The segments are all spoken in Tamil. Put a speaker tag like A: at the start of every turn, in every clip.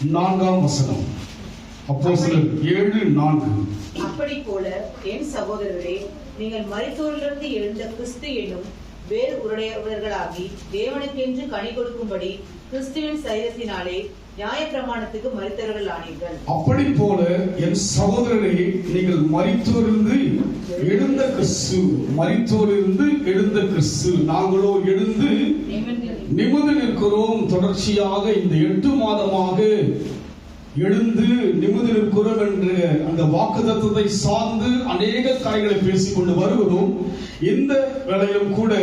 A: 4ஆம் வசனம். அப்போஸ்தலர் 7:4.
B: அப்படி போல என் சகோதரரே, நீங்கள் மரித்தோரிலிருந்து எழுந்த கிறிஸ்து என்னும் வேறு உடையவர்களாகி தேவனுக்கென்று கனி கொடுக்கும்படி கிறிஸ்துவின் சரீரத்தினாலே நியாயப்பிரமாணத்துக்கு மரித்தவர்கள் ஆனீர்கள்.
A: அப்படி போல என் சகோதரரே, நீங்கள் மரித்தோரிலிருந்து எழுந்த கிறிஸ்து, மரித்தோரிலிருந்து எழுந்த கிறிஸ்து, நாங்களோ எழுந்து நிமிர்ந்து நிற்கிறோம். தொடர்ச்சியாக இந்த 8 மாதமாக எழுந்து நிமிர்ந்து நிற்கிறோம் என்ற அந்த வாக்குத்தத்தத்தை சார்ந்து அநேக காரியங்களை பேசிக்கொண்டு வருகிறோம். இந்த வேளையிலும் கூட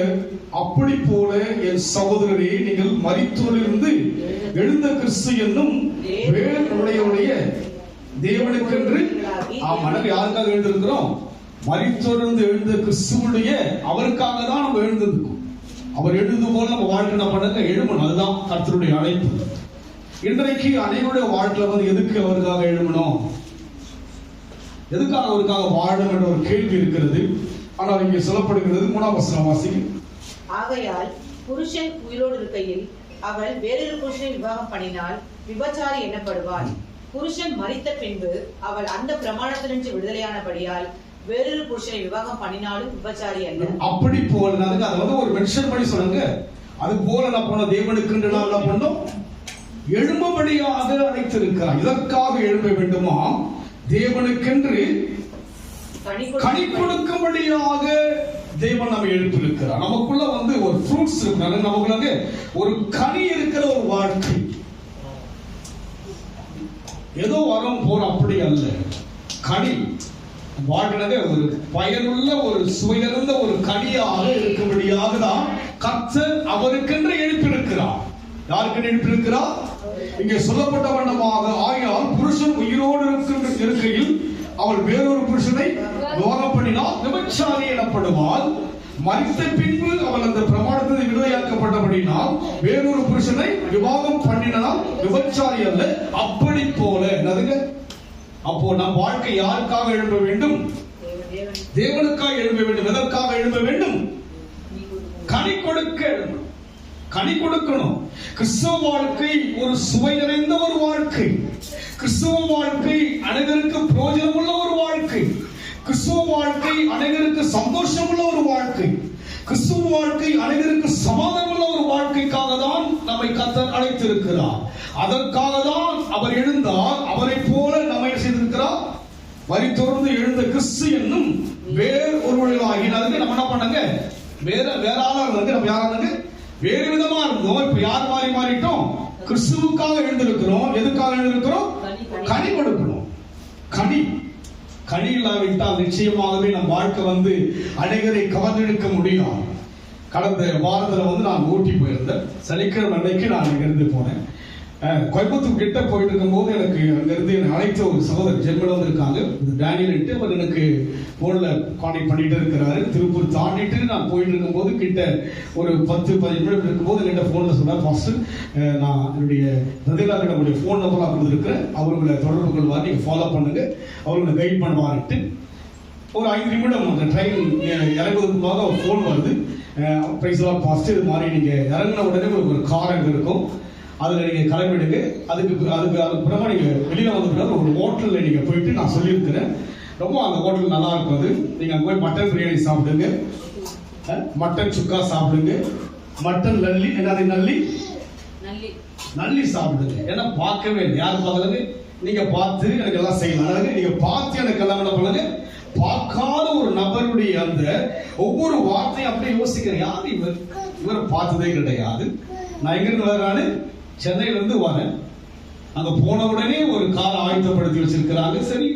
A: அப்படி போல என் சகோதரரே, நீங்கள் மரித்தோரிலிருந்து எழுந்த கிறிஸ்து என்னும் வேறுடைய தேவனுக்கென்று யாருக்காக எழுந்திருக்கிறோம்? மரித்தோரிலிருந்து எழுந்த கிறிஸ்துவுடைய அவருக்காக தான் நம்ம எழுந்திருக்கோம். அவர் எழுந்து போல நம்ம வாழ்க்கை என்ன பண்ணுங்க, எழுமணும். அதுதான் கர்த்தருடைய அழைப்பு. இன்றைக்கு அனைவருடைய வாழ்க்கையில வந்து எதுக்கு அவருக்காக எழுமணும், எதுக்காக அவருக்காக வாழணும் என்ற ஒரு கேள்வி இருக்கிறது. ஆனால் இங்கே சொல்லப்படுகிறது 3ஆம் வசனம் வாசிங்க.
B: ஆகையால் புருஷன் உயிரோடு இருக்கையில் அவள் வேறொரு புருஷனை விவாகம் பண்ணினால் விபச்சாரி எண்ணப்படுவாள். புருஷன் மரித்த பின்பு அவள் அந்த பிரமாணத்தினின்று விடுதலையானபடியால் வேறொரு புருஷனை விவாகம் பண்ணினாலும் விபச்சாரி அல்ல. அப்படி
A: போல அதை வந்து ஒரு மென்ஷன் பண்ணி சொல்லுங்க. அது போல நான் போன தேவனுக்கு என்ன பண்ணோம், எழும்படியாக அழைத்திருக்கிறார். இதற்காக எழும்ப வேண்டுமா? தேவனுக்கென்று கனி கொடுக்கும்படியாக தேவன் நம்ம எழுப்பியிருக்கிறார். நமக்குள்ள வந்து ஒரு ஃப்ரூட்ஸ் இருக்கு, நமக்குள்ள ஒரு கனி இருக்கிற ஒரு வாழ்க்கை. ஏதோ வரும் போற அப்படி அல்ல. கனி வாழ்க்கை ஒரு பயனுள்ள ஒரு சுவையிருந்த ஒரு கனியாக இருக்கும்படியாக தான் கர்த்தர் அவருக்கென்று எழுப்பியிருக்கிறார். யாருக்கு எழுப்பியிருக்கிறார்? இங்கே சொல்லப்பட்ட வண்ணமாக, ஆகையால் புருஷன் உயிரோடு இருக்கையில் அவள் வேறொரு புருஷனை விவாகம் பண்ணினால் விபச்சாரி எனப்படுவாள். மரித்த பின்பு அவள் அந்த பிரமாணத்தை விடுதலையாக்கப்பட்டபடினால் வேறொரு புருஷனை விவாகம் பண்ணினால் விபச்சாரி அல்ல. அப்படி போல அப்போ நம் வாழ்க்கை யாருக்காக எழும்ப வேண்டும்? தேவனுக்காக எழும்ப வேண்டும். எதற்காக எழும்ப வேண்டும்? கனி கொடுக்க எழும்பணும், கனி கொடுக்கணும். கிறிஸ்தவ வாழ்க்கை ஒரு சுவை நிறைந்த ஒரு வாழ்க்கை. கிறிஸ்தவ வாழ்க்கை அனைவருக்கு பிரயோஜனம் உள்ள ஒரு வாழ்க்கை. கிறிஸ்தவ வாழ்க்கை அனைவருக்கு சந்தோஷம் உள்ள ஒரு வாழ்க்கை. கிறிஸ்தவ வாழ்க்கை அனைவருக்கு சமாதானம் உள்ள ஒரு வாழ்க்கைக்காக தான் நம்மை கர்த்தர் அழைத்திருக்கிறார். அதற்காக தான் அவர் எழுந்தார். அவரை போல நம்மை செய்திருக்கிறார். மரித்தோர்ந்து எழுந்த கிறிஸ்து என்னும் வேறு ஒருவர்களாகி நம்ம என்ன பண்ணாங்க, வேற ஆளாக நம்ம யாராங்க வேறு விதமா இருந்தோம். இப்ப யார் மாறிட்டோம்? கிறிஸ்துவுக்காக எழுந்திருக்கிறோம். எதுக்காக எழுந்திருக்கிறோம்? கனி கொடுக்கணும். கனி இல்லாவிட்டால் நிச்சயமாகவே நம் வாழ்க்கை வந்து அனைவரை கவர்ந்தெடுக்க முடியாது. கடந்த வாரத்துல வந்து நான் ஊட்டி போயிருந்தேன். சனிக்கிழமை அன்னைக்கு நான் இங்கிருந்து போனேன். கோயம்புத்தூர் கிட்ட போயிட்டு இருக்கும் போது எனக்கு அங்கிருந்து அழைத்த ஒரு சகோதரர் ஜெர்மனில வந்து இருக்காங்க, டேனியல். அவர் எனக்கு போன்ல கான்டாக்ட் பண்ணிட்டு இருக்கிறாரு. திருப்பூர் தாண்டிட்டு நான் போயிட்டு இருக்கும் போது கிட்ட ஒரு 10-15 நிமிடம் இருக்கும்போது என்கிட்ட போன்ல சொன்னார், பாஸ்டர் நான் என்னுடைய ரதிலாக நம்முடைய போன் நம்பர் கொடுத்துருக்கிறேன், அவர்களை தொடர்பு கொள்வார், நீங்க ஃபாலோ பண்ணுங்க, அவர்களை கைட் பண்ணுவார்ட்டு. ஒரு 5 நிமிடம் அந்த ட்ரெயின் இறங்குவதற்காக ஒரு போன் வருது. பாஸ்டர் இது மாதிரி நீங்க இறங்கின உடனே ஒரு கார் அங்கே இருக்கும், அதுல நீங்க கிளம்பிடுங்க. அதுக்கு அப்புறமா நீங்க வெளியில வந்து ஒரு ஹோட்டல்ல நீங்க போயிட்டு நான் சொல்லியிருக்கிறேன், ரொம்ப அந்த ஹோட்டல் நல்லா இருக்கும். அது நீங்க அங்க போய் மட்டன் பிரியாணி சாப்பிடுங்க, மட்டன் சுக்கா சாப்பிடுங்க, மட்டன் நல்லி நல்லி சாப்பிடுங்க. ஏன்னா பார்க்கவே இல்லை, யாரும் பார்க்கலங்க, நீங்க பார்த்து எனக்கு எல்லாம் செய்யலாம். நீங்க பார்த்து எனக்கு எல்லாம் என்ன பண்ணுங்க, பார்க்காத ஒரு நபருடைய அந்த ஒவ்வொரு வார்த்தையும் அப்படியே யோசிக்கிறேன், யாரு இவரை பார்த்ததே கிடையாது. நான் எங்கிருந்து வர்றானு, சென்னையில இருந்து வரேன். அங்க போன உடனே ஒரு காரை ஆயத்தப்படுத்தி வச்சிருக்கிறாங்க. சரி,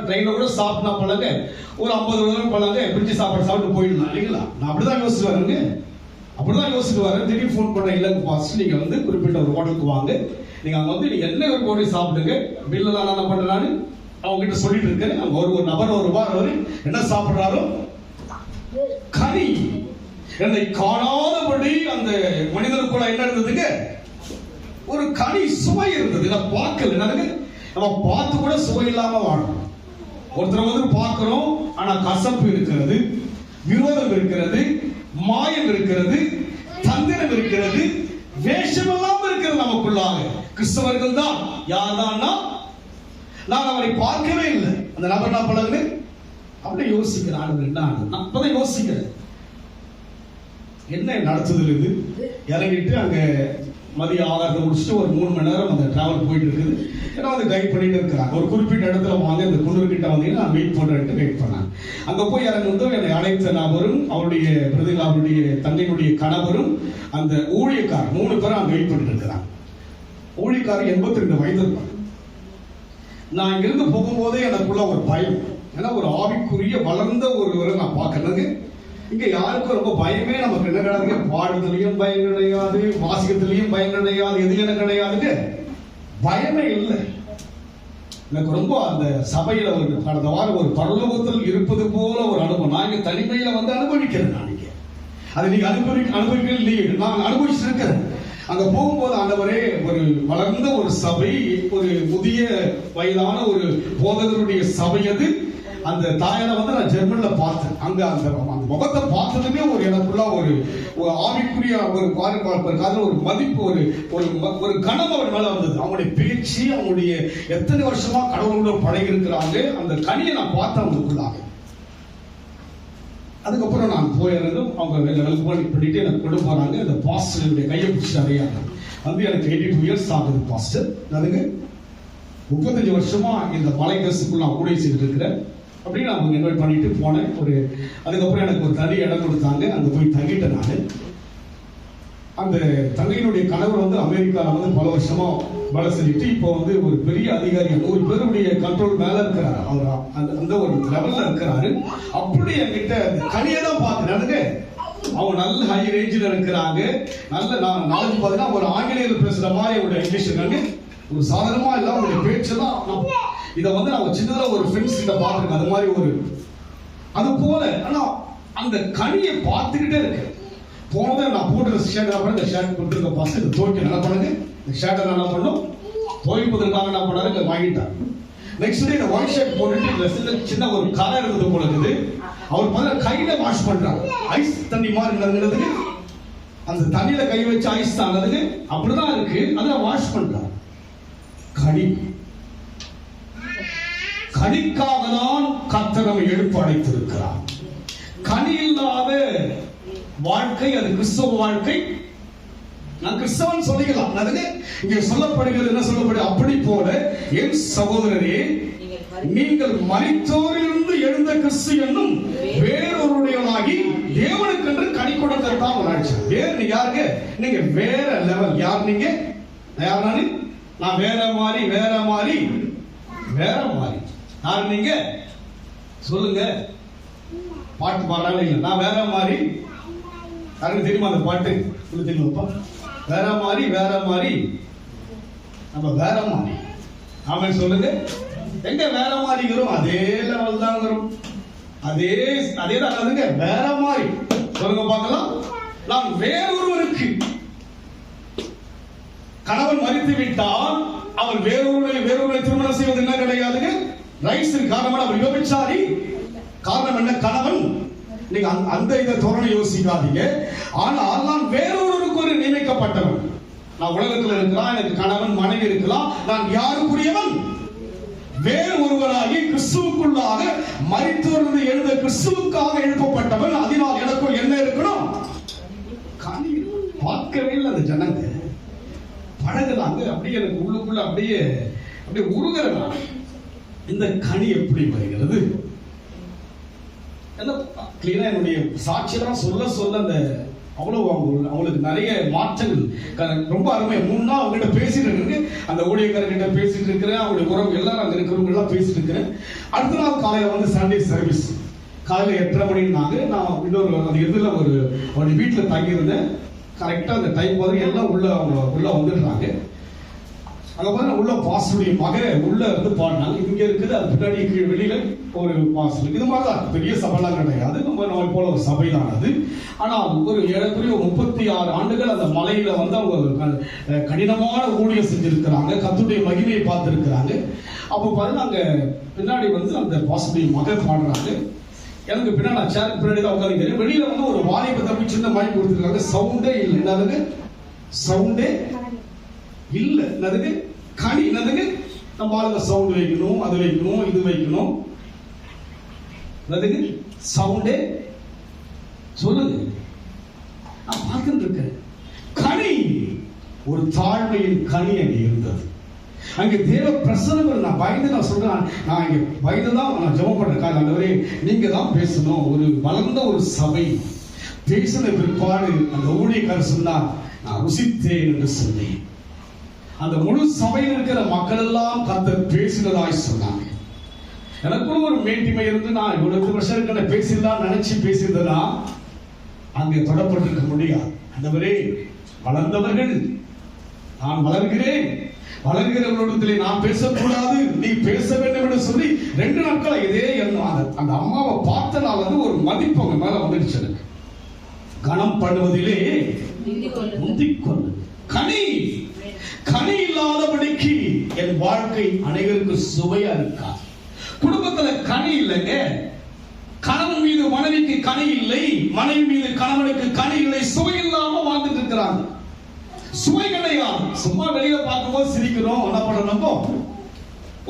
A: ட்ரெயின்ல கூட சாப்பிட்டா பழங்க, ஒரு 50 ரூபாய் பழங்க, பிரிட்ஜ் சாப்பாடு சாப்பிட்டு போயிடலாம் இல்லைங்களா? நான் அப்படிதான் யோசிச்சு வரேங்க, திடீர்னு ஃபோன் பண்ண, இல்லைங்க பாஸ்டர் நீங்க வந்து குறிப்பிட்ட ஒரு ஹோட்டலுக்கு வாங்க, நீங்க அங்க வந்து நீங்க என்ன போய் சாப்பிடுங்க, பில்லெல்லாம் என்ன பண்றாரு அவங்க கிட்ட சொல்லிட்டு இருக்கேன். அங்க ஒரு நபர் வருவார், என்ன சாப்பிடுறாரோ கனி. என்னை காணாதபடி அந்த மனிதனுக்குள்ள என்ன இருந்ததுங்க, ஒரு கனி சுவை இருந்தது. நான் பார்க்கல, நம்ம பார்த்து கூட சுவை இல்லாம வாழணும். ஒருத்தர் வந்து பார்க்கிறோம், ஆனா கசப்பு இருக்கிறது, விரோதம் இருக்கிறது, மாயம் இருக்கிறது, தந்திரம் இருக்கிறது, வேஷம் எல்லாம் இருக்கிறது நமக்குள்ளாக. கிறிஸ்தவர்கள் தான் யார்தான்னா, நான் அவரை பார்க்கவே இல்லை, அந்த நபர் நான் பழகுது அப்படியே யோசிக்கிறேன். நான் அப்பதான் யோசிக்கிறேன், என்ன நடத்துதல் இது. இறங்கிட்டு அங்க மதிய ஆகாரத்தை முடிச்சுட்டு ஒரு 3 மணி நேரம் அந்த டிராவல் போயிட்டு இருக்குது. ஏன்னா வந்து கைட் பண்ணிட்டு இருக்கிறாங்க. ஒரு குறிப்பிட்ட இடத்துல வாங்க, இந்த குன்னூர் கிட்ட வந்தீங்கன்னா நான் வெயிட் பண்றேன்ட்டு வெயிட் பண்ணாங்க. அங்க போய் இறங்கும்போது என்னை அழைத்த நபரும் அவருடைய அவருடைய தங்கையினுடைய கணவரும் அந்த ஊழியக்காரர் 3 பேரும் அங்க வெயிட் பண்ணிட்டு இருக்கிறாங்க. ஊழியக்காரர் 82 வயது இருப்பாங்க. நான் இங்கிருந்து போகும்போதே எனக்குள்ள ஒரு பயம். ஏன்னா ஒரு ஆவிக்குரிய வளர்ந்த ஒருவரை நான் பார்க்கறதுக்கு இங்க யாருக்கும் ரொம்ப பயமே நமக்கு என்ன கிடையாதுங்க. பாடுதலையும் பயம் கிடையாது, வாசிக்கத்திலையும் பயம் கிடையாது, எது என்ன கிடையாதுங்க, பயமே இல்லை. எனக்கு ரொம்ப அந்த சபையில ஒரு கடந்த வாரம் ஒரு பரலோகத்தில் இருப்பது போல ஒரு அனுபவம். நான் இங்க தனிமையில வந்து அனுபவிக்கிறேன். நான் இங்க அதை நீங்க அனுபவிக்க நான் அனுபவிச்சு இருக்கிறேன். அங்க போகும்போது ஆண்டவரே, ஒரு வளர்ந்த ஒரு சபை, ஒரு முதிய வயதான ஒரு போதகருடைய சபை அது. அந்த தாயாரை வந்து நான் ஜெர்மன்ல பார்த்தேன். அங்க அந்த முகத்தை பார்த்ததுமே ஒரு எனக்குள்ள ஒரு ஆவிக்குரிய ஒரு ஒரு மதிப்பு, ஒரு கணம் அவர் மேல வந்தது. அவங்களுடைய பேச்சு, அவங்களுடைய எத்தனை வருஷமா கடவுளோட பழகி இருக்கிறாங்க, அந்த கனியை நான் பார்த்தேன் அவங்களுக்குள்ளாக. அதுக்கப்புறம் நான் போயிருந்தும் அவங்க வெல்கம் பண்ணிட்டு எனக்கு கொண்டு போறாங்க. அந்த பாஸ்டருடைய கையை பிடிச்சி அறியாங்க வந்து எனக்கு 82 இயர்ஸ் ஆகுது பாஸ்டர். அதுக்கு 35 வருஷமா இந்த மலைக்கசுக்குள்ள நான் கூட செய்துட்டு இருக்கிறேன் அப்படின்னு அவங்க இன்வைட் பண்ணிட்டு போனேன். அதுக்கப்புறம் எனக்கு ஒரு தனி இடம் கொடுத்தாங்க. அங்க போய் தங்கிட்டேன். நான் அந்த தங்கையினுடைய கணவர் வந்து அமெரிக்காவில் வந்து பல வருஷமா வேலை செஞ்சுட்டு இப்போ வந்து ஒரு பெரிய அதிகாரி, 100 பேருடைய கண்ட்ரோல் மேல இருக்கிறாரு. அவர் அந்த ஒரு லெவல்ல இருக்கிறாரு. அப்படி என்கிட்ட கனியை தான் பார்க்கிறேன். அவங்க நல்ல ஹை ரேஞ்சில் இருக்கிறாங்க. நல்ல நான் நாளைக்கு பார்த்தீங்கன்னா ஒரு ஆங்கிலேயர் பேசுற மாதிரி அவருடைய இங்கிலீஷ் இருக்காங்க. ஒரு சாதாரணமா இல்ல அவருடைய பேச்செல்லாம் இதை வந்து நான் சின்னதா ஒரு ஃப்ரெண்ட்ஸ் கிட்ட பார்த்துருக்கேன். அது மாதிரி அது போல. ஆனா அந்த கனியை பார்த்துக்கிட்டே இருக்கு. போனதை நான் போட்டு ஷர்ட் இந்த ஷர்ட் கொடுத்துருக்க பாஸ் இந்த தோட்டி என்ன பண்ணுங்க, இந்த ஷர்ட்டை என்ன பண்ணும் துவைப்பதற்காக என்ன பண்ணாரு, இங்க வாங்கிட்டார். நெக்ஸ்ட் டே இந்த ஒயிட் ஷர்ட் போட்டுட்டு சின்ன ஒரு கரை இருந்தது போல இருக்குது. அவர் பார்த்தா கையில வாஷ் பண்றாங்க. ஐஸ் தண்ணி மாதிரி நடந்ததுக்கு அந்த தண்ணியில கை வச்சு ஐஸ் தானதுக்கு அப்படிதான் இருக்கு. அதுல வாஷ் பண்றாங்க. கனிக்காக தான் கர்த்தர் நம்மை எழுப்ப அழைத்திருக்கிறார். கனி இல்லாத வாழ்க்கை அது கிறிஸ்தவ வாழ்க்கை. நான் கிறிஸ்தவன் சொல்லிக்கலாம். அதுக்கு இங்கே சொல்லப்படுகிறது என்ன சொல்லப்படுது, அப்படி போல என் சகோதரரே, நீங்கள் மரித்தோரிலிருந்து எழுந்த கிறிஸ்து என்னும் வேறொருடையவனாகி தேவனுக்கென்று கனி கொடுக்கத்தான் வளர்ச்சி. வேறு நீங்க யாருக்கு, நீங்க வேற லெவல். யார் நீங்க? யார் நானு? நான் வேற மாதிரி யார் நீங்க சொல்லுங்க. பாட்டு பாடுறாங்க இல்ல, நான் வேற மாதிரி. யாருக்கு தெரியுமா அந்த பாட்டு? தெரியுமாப்பா? வேற மாதிரி நம்ம வேற மாதிரி. ஆமா சொல்லுங்க. எங்க வேற மாதிரிங்கிறோம்? அதே லெவல் தாங்கிறோம். அதே தான் வேற மாதிரி. சொல்லுங்க பார்க்கலாம். நான் வேறொருவருக்கு கணவன் மரித்து விட்டால் அவன் வேறொருவரை திருமணம் செய்வது என்ன கிடையாதுங்க, ரைட்ஸ். காரணம் அவர் விபச்சாரி. காரணம் என்ன? கணவன். நீங்க அந்த இதை தோரணை யோசிக்காதீங்க. ஆனால் நான் வேறொருவருக்கு ஒரு நியமிக்கப்பட்டவன். நான் உலகத்தில் இருக்கிறான், எனக்கு கணவன் மனைவி இருக்கலாம். நான் யாருக்குரியவன்? வேறு ஒருவராகி கிறிஸ்துவுக்குள்ளாக மரித்தோரிலிருந்து எழுந்த கிறிஸ்துவுக்காக எழுப்பப்பட்டவன். அதனால் எனக்குள் என்ன இருக்கணும்? கனி. பார்க்கவே இல்லை அந்த ஜனங்க பழகுறாங்க. அப்படியே எனக்கு உள்ளுக்குள்ள அப்படியே உருகிறாங்க. இந்த கனி எப்படி வருகிறது? கிளீனா என்னுடைய சாட்சியெல்லாம் சொல்ல அந்த அவ்வளவு அவங்களுக்கு நிறைய மாற்றங்கள் ரொம்ப அருமை. 3 நாள் அவங்ககிட்ட பேசிட்டு இருக்கு. அந்த ஊழியக்காரர்கிட்ட பேசிட்டு இருக்கிறேன். அவங்களுடைய உறவு எல்லாரும் அங்க இருக்கிறவங்க எல்லாம் பேசிட்டு இருக்கிறேன். அடுத்த நாள் காலையில வந்து சண்டே சர்வீஸ் காலையில 8:30 மணினாங்க. நான் இன்னொரு அந்த எதிரில் அவருடைய வீட்டில் தங்கியிருந்தேன். கரெக்டா அந்த டைம் பார்த்து எல்லாம் உள்ள வந்துடுறாங்க. அங்க பாருங்க, உள்ள பாஸ்டருடைய மக உள்ள இருந்து பாடினாங்க. இங்க இருக்குது, அது பின்னாடி வெளியில ஒரு பாஸ்டர். இது மாதிரிதான் பெரிய சபைலாம் கிடையாது. நம்ம போல ஒரு சபை தான் அது. ஆனால் ஒரு ஏறக்குறைய 36 ஆண்டுகள் அந்த மலையில வந்து அவங்க கடினமான ஊழியம் செஞ்சிருக்கிறாங்க. கர்த்தருடைய மகிமையை பார்த்திருக்கிறாங்க. அப்போ பாருங்க, அங்க பின்னாடி வந்து அந்த பாஸ்டருடைய மக பாடுறாங்க. எனக்கு பின்னாடி நான் சேருக்கு பின்னாடி தான் உட்காந்துக்கிறேன். வெளியில வந்து ஒரு வாலிப தம்பி சின்ன மைக் கொடுத்துருக்காங்க. சவுண்டே இல்லை. என்னதுங்க சவுண்டே இல்ல. என்னதுங்க கனி? என்னதுங்க நம்ம ஆளுங்க சவுண்ட் வைக்கணும், அது வைக்கணும், இது வைக்கணும். என்னதுங்க சவுண்டே சொல்லுங்க. நான் பார்த்துட்டு இருக்கேன். கனி, ஒரு தாழ்மையின் கனி அங்கே இருந்தது. அங்கே தேவ பிரசன்னம். நான் பயந்து, நான் சொல்றேன், நான் இங்க பயந்துதான் நான் ஜெபம் பண்ற காரணம், ஆண்டவரே நீங்க தான் பேசணும். ஒரு வளர்ந்த ஒரு சபை பேசின பிற்பாடு அந்த ஊழியக்காரர் சொன்னார், நான் ருசித்தேன் என்று சொன்னேன். அந்த முழு சபையில் இருக்கிற மக்கள் எல்லாம் கர்த்தர் பேசினதாய் சொன்னாங்க. எனக்குள்ள ஒரு மேட்டிமை இருந்து நான் இவ்வளவு வருஷம் பேசிடலாம் நினைச்சு பேசியிருந்தா அங்கே தொடப்பட்டிருக்க முடியாது. ஆண்டவரே வளர்ந்தவர்கள், நான் வளர்கிறேன், வளர்கிறவர்களிடத்திலே நான் பேசக்கூடாது, நீ பேச வேண்டும் என்று சொல்லி 2 நாட்கள் இதே அந்த அம்மாவை பார்த்த நான் வந்து ஒரு மதிப்பு அவங்க மேல வந்துடுச்சு. கனம் பண்ணுவதிலே முந்திக்கொள்ளு. கனி, கனி இல்லாதபடிக்கு என் வாழ்க்கை அனைவருக்கு சுவையா இருக்கா. குடும்பத்துல கனி இல்லைங்க. கணவன் மீது மனைவிக்கு கனி இல்லை, மனைவி மீது கணவனுக்கு கனி இல்லை. சுவை இல்லாம வாழ்ந்துட்டு இருக்கிறாங்க. சுவை கிடையாது. சும்மா வெளியில பார்க்கும்போது சிரிக்கிறோம், என்ன பண்றோம்,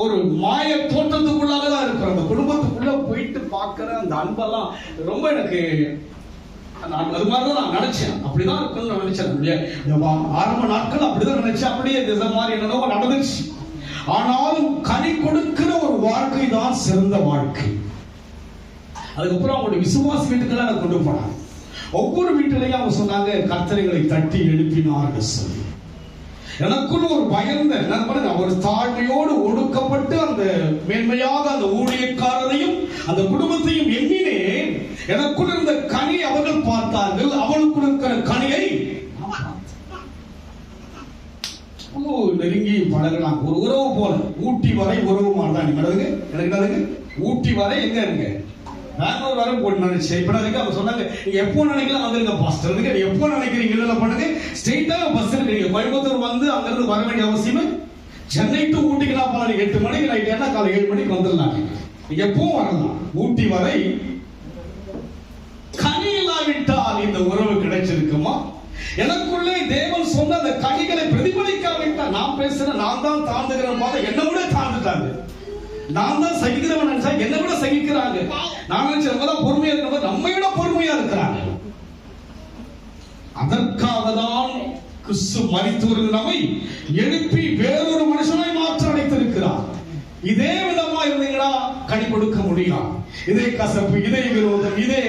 A: ஒரு மாய தோற்றத்துக்குள்ளாக தான் இருக்கிறோம். அந்த குடும்பத்துக்குள்ள போயிட்டு பார்க்கிற அந்த அன்பெல்லாம் ரொம்ப எனக்கு அது மாதிரிதான் நான் நினைச்சேன். அப்படிதான் இருக்குன்னு நினைச்சேன். ஆரம்ப நாட்கள் அப்படிதான் நினைச்சேன். அப்படியே இந்த மாதிரி என்னவோ நடந்துச்சு. ஆனாலும் கனி கொடுக்கிற ஒரு வாழ்க்கை தான் சிறந்த வாழ்க்கை. அதுக்கப்புறம் அவங்களுடைய விசுவாசி வீட்டுக்கெல்லாம் கொண்டு போனாங்க. ஒவ்வொரு வீட்டிலையும் அவங்க சொன்னாங்க, கர்த்தரைகளை தட்டி எழுப்பினார்கள் சொல்லி. எனக்குள்ள ஒரு பயந்த ஒரு தாழ்மையோடு ஒடுக்கப்பட்டு அந்த மேன்மையாக அந்த ஊழியக்காரரையும் அந்த குடும்பத்தையும் எண்ணினேன். எனக்குள்ள இருந்த கனி அவர்கள் பார்த்தார்கள், அவளுக்குள்ள இருக்கிற கனியை நெருங்கி பழகலாம். ஒரு உறவு போல ஊட்டி வரை உறவு மாட்டாங்க. எனக்கு ஊட்டி வரை எங்க இருங்க, பெங்களூர் வரை போட்டு நினைச்சேன். இப்ப அவங்க சொன்னாங்க, நீங்க எப்போ நினைக்கலாம் வந்துருங்க பாஸ்டர், எப்போ நினைக்கிறீங்க பண்ணுங்க, ஸ்ட்ரெயிட்டா பஸ் இருக்கு. கோயம்புத்தூர் வந்து அங்க இருந்து வர வேண்டிய அவசியமே, சென்னை டு ஊட்டிக்கு நான் போனா 8 மணிக்கு நைட் ஏன்னா காலை 7 மணிக்கு வந்துடலாம். நீங்க எப்பவும் வரலாம். ஊட்டி வரை கனி இல்லாவிட்டால் இந்த உறவு கிடைச்சிருக்குமா? எனக்குள்ளே தேவன் சொன்ன அந்த கனிகளை பிரதிபலிக்காவிட்டால், நான் பேசுறேன், நான் தான் தாழ்ந்துகிறேன் பார்த்தா என்ன விட தாழ்ந்துட்டாங்க. நான் தான் சகிக்கிறவன் நினைச்சா என்ன விட சகிக்கிறாங்க. நான் நினைச்சவங்க தான் பொறுமையா இருக்கிறவங்க நம்மை விட பொறுமையா இருக்கிறாங்க. அதற்காக தான் கிறிஸ்து மரித்தோர் நம்மை எழுப்பி வேறொரு மனுஷனாய் மாற்ற அழைத்திருக்கிறார். இதே விதமா இருந்தீங்களா கனி கொடுக்க முடியும். இதே கசப்பு, இதே விரோதம், இதே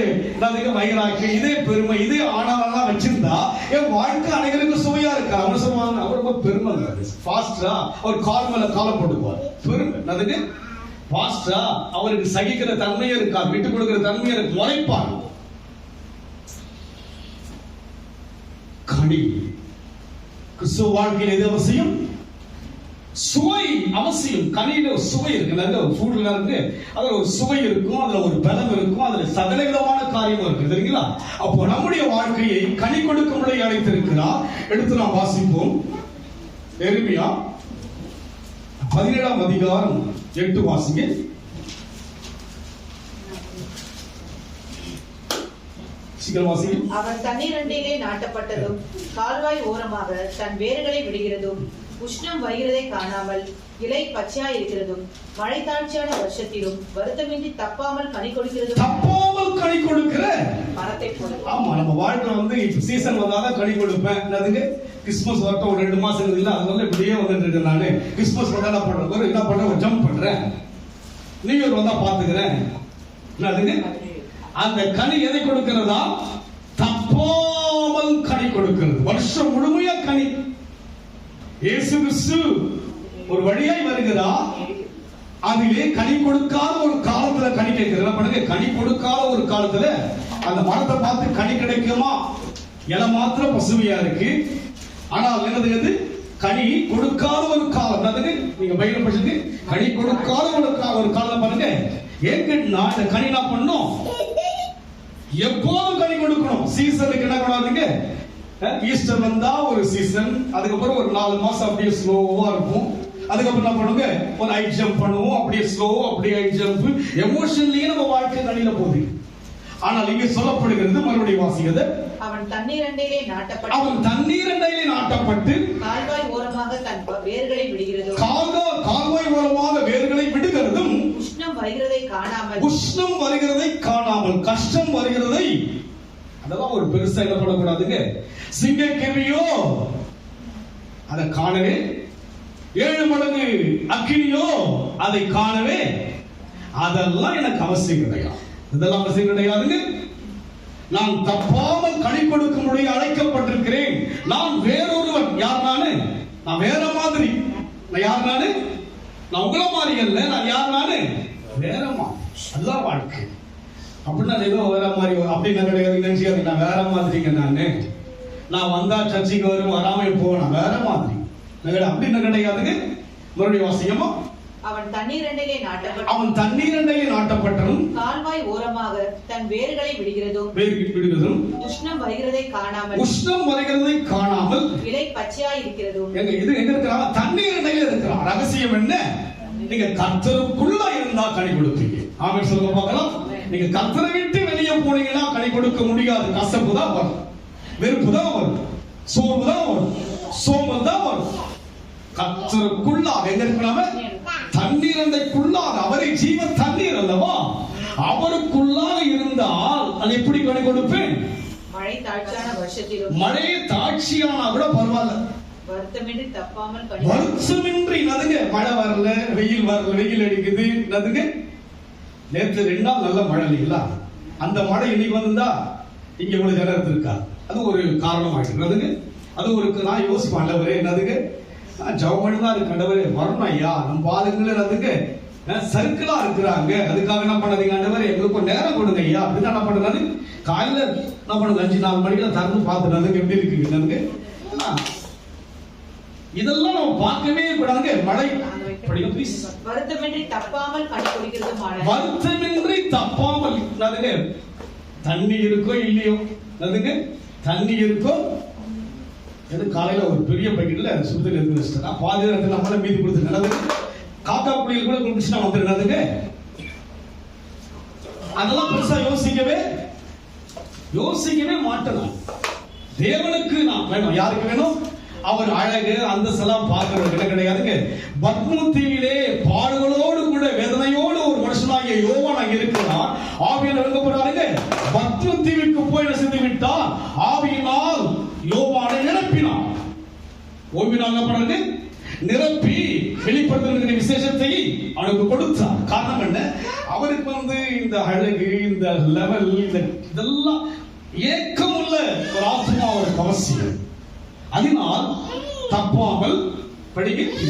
A: வயிறாக்கு, இதே பெருமை, இதே ஆணவெல்லாம் வச்சிருந்தா என் வாழ்க்கை அனைவருக்கு சுவையா இருக்கா. அவங்க சொல்லுவாங்க, அவர் ரொம்ப பெருமை ஃபாஸ்டா, அவர் கால் மேல காலை போட்டுக்குவார். பெருமை அதுக்கு பாஸ்டா, அவருக்கு சகிக்கிற தன்மையே இருக்கா, விட்டு கொடுக்கிற தன்மையே இருக்கு, முறைப்பார். கனி கிறிஸ்துவ வாழ்க்கையில் எது அவசியம்? சுவை அவசியம். கனியில ஒரு சுவை இருக்கு, ஃபுட்ல இருக்கு, அதுல ஒரு சுவை இருக்கும், அதுல ஒரு பலம் இருக்கும், அதுல சகல விதமான காரியம் இருக்கு, தெரியுங்களா? அப்போ நம்முடைய வாழ்க்கையை கனி கொடுக்கும்படி அழைத்திருக்கிறார். எடுத்து நாம் வாசிப்போம். எரேமியா 17ஆம் அதிகாரம் 8 வாசிங்க.
B: அவர் தண்ணீரண்டிலே நாட்டப்பட்டதும் கால்வாய் ஓரமாக தன் வேர்களை விடுகிறதும் உஷ்ணம் வருகிறதை காணாமல் இலை பச்சையா இருக்கிறதும் மழை தாழ்ச்சியான வருஷத்திலும் வருத்தமின்றி தப்பாமல் கனி கொடுக்கிறதும் மரத்தை போல.
A: ஆமா, நம்ம வாழ்க்கை வந்து இப்ப சீசன் வந்தாதான் கனி கொடுப்பேன். அதுக்கு கிறிஸ்துமஸ் வரட்டும் ஒரு 2 மாசம் இல்ல, அதனால இப்படியே வந்துட்டு இருக்கேன். நானு கிறிஸ்துமஸ் வந்தா என்ன பண்றேன், என்ன பண்றேன், ஒரு ஜம்ப் பண்றேன். நியூ இயர் வந்தா பாத்துக்கிறேன். அதுக்கு அந்த கனி எதை கொடுக்கிறதா? தப்பாமல் கனி கொடுக்கிறது. வருஷம் முழுமையா கனி. இயேசு கிறிஸ்து ஒரு வழியாய் வருகிறார். அதிலே கனி கொடுக்காத ஒரு காலத்துல கனி கேட்கிறது. கனி கொடுக்காத ஒரு காலத்துல அந்த மரத்தை பார்த்து கனி கிடைக்குமா? இலை மாத்திரம் பசுமையா இருக்கு, ஆனால் என்னது கனி கொடுக்காத ஒரு காலம். அதுக்கு நீங்க பைபிள் படிச்சது கனி கொடுக்காத ஒரு காலம் பாருங்க. ஏன் இந்த கனி நான் பண்ணோம், எப்போதும் கனி கொடுக்கணும். சீசனுக்கு என்ன பண்ணாதீங்க, ஈஸ்டர் வந்தா ஒரு சீசன், அதுக்கப்புறம் ஒரு 4 மாசம் அப்படியே ஸ்லோவா இருக்கும். அதுக்கப்புறம் என்ன பண்ணுங்க, ஒரு ஹை ஜம்ப் பண்ணுவோம், அப்படியே ஸ்லோ, அப்படியே ஹை ஜம்ப். எமோஷன்லயே நம்ம வாழ்க்கை கனியில போகுது. ஆனால் இங்கே சொல்லப்படுகிறது, மறுபடியும் வாசிக்கிறது,
B: அவன் தண்ணீரண்டையிலே நாட்டப்பட்டு
A: அவன் தண்ணீரண்டையிலே நாட்டப்பட்டு
B: கால்வாய் ஓரமாக தன் வேர்களை விடுகிறதும்
A: கால்வாய் ஓரமாக வேர்களை விடுகிறதும்
B: உஷ்ணம் வருகிறதை காணாமல்
A: கஷ்டம் வருகிறதை, அதெல்லாம் ஒரு பெருசா என்ன பண்ணக்கூடாதுங்க. சிங்கக்கேவியோ அதை காணவே, 7 மடங்கு அக்கினியோ அதை காணவே, அதெல்லாம் எனக்கு அவசியம் கிடையாது. இதெல்லாம் அவசியம் கிடையாதுங்க. நான் தப்பாமல் கனி கொடுக்கும்படி அழைக்கப்பட்டிருக்கிறேன். நான் வேறொருவன். யார் நானு? நான் வேற மாதிரி. நான் யார் நானு? நான் உங்கள மாதிரி அல்ல. நான் யார் நானு? வேற மாதிரி. அதுதான் வாழ்க்கை. அப்படின்னா ஏதோ வேற மாதிரி அப்படின்னு கிடையாது. நினைச்சாது நான் வேற மாதிரிங்க. நான் வந்தா சர்ச்சைக்கு வரும், வராம போவேன், வேற மாதிரி அப்படின்னு கிடையாதுங்க. மறுபடியும் வாசிக்கமா,
B: அவன் தண்ணீரண்டையிலே நாட்டப்பட்டதும் கால்வாய் ஓரமாக தன் வேர்களை விடுகிறதும் உஷ்ணம் வருகிறதை காணாமல் இலை பச்சையாய் இருக்கிறதும்.
A: இது எங்க இருக்கிறான்? தண்ணீரண்டையில இருக்கிறான். ரகசியம் என்ன? நீங்க கர்த்தருக்குள்ள இருந்தா கனி கொடுப்பீங்க. ஆமென் சொல்லுங்க பார்க்கலாம். நீங்க கர்த்தரை விட்டு வெளியே போனீங்கன்னா கனி கொடுக்க முடியாது. கசப்பு தான் வரும், வெறுப்பு தான் வரும், சோர்வு தான் வரும், சோம்பல் தான் வரும். கர்த்தருக்குள்ளாக எங்க இருக்கிறாம? தண்ணீரண்டைக்குள்ளாக, அவரை ஜீவ தண்ணீர் அல்லவா, அவருக்குள்ளாக இருந்தால் அது எப்படி கனி கொடுப்பேன்?
B: மழை
A: தாட்சியானா கூட பரவாயில்ல,
B: வருத்தமின்றி தப்பாமல்
A: வருத்தமின்றி நதுங்க. மழை வரல, வெயில் வரல, வெயில் அடிக்குது நதுங்க. நேற்று 2 நாள் நல்ல மழை இல்லைங்களா? அந்த மழை இன்னைக்கு வந்தா இங்க இவ்வளவு ஜனம் இருக்கா? அது ஒரு காரணமாயிடுறதுங்க. அது ஒரு நான் யோசிப்பேன், ஆண்டவரே என்னதுங்க, ஜவுமணி தான் இருக்கு, ஆண்டவரே வரணும் ஐயா, நம்ம ஆளுங்களே அதுக்கு சர்க்கிளா இருக்கிறாங்க, அதுக்காக என்ன பண்ணாதீங்க ஆண்டவரே, எங்களுக்கு நேரம் கொடுங்க ஐயா அப்படின்னு என்ன பண்றாரு. காலையில என்ன பண்ணுங்க, 5-4 மணிக்கு திறந்து பார்த்துட்டு எப்படி இருக்குங்க. இதெல்லாம் நம்ம பார்க்கவே கூடாதுங்க. மழை
B: வருத்தமின்றி தப்பாமல்
A: தண்ணி இருக்கோ இல்லையோ, தண்ணி இருக்கோ. காலையில ஒரு பெரிய பக்கெட்ல சுத்தல் எடுத்து பாதி நேரத்தில் நம்மள மீதி கொடுத்து காக்கா புள்ளிகள் கூட குடிச்சுனா வந்துருக்காதுங்க. அதெல்லாம் பெருசா யோசிக்கவே மாட்டலாம். தேவனுக்கு நான் வேணும். யாருக்கு வேணும்? அவர் அழகு அந்தஸ்தெல்லாம் பார்க்கறது கிடையாதுங்க. பத்மு தீவிலே பாடுகளோடு கூட வேதனையோடு ஒரு மனுஷனாகிய யோவான் அங்க இருக்கிறார். ஆவியில் இறங்கப்படுறாருங்க. பத்மு தீவுக்கு போய் என்ன செய்து விட்டார்? ஆவியினால் யோவானை நிரப்பினார். ஓய்வினால் நிரப்பி வெளிப்படுத்துகிற விசேஷத்தை அவனுக்கு கொடுத்தார். காரணம் என்ன? அவருக்கு இந்த அழகு, இந்த லெவல், இதெல்லாம் ஏக்கம் உள்ள ஒரு ஆத்மா அவருக்கு அவசியம். அதனால் தப்பாமல்
B: வருத்தமின்றி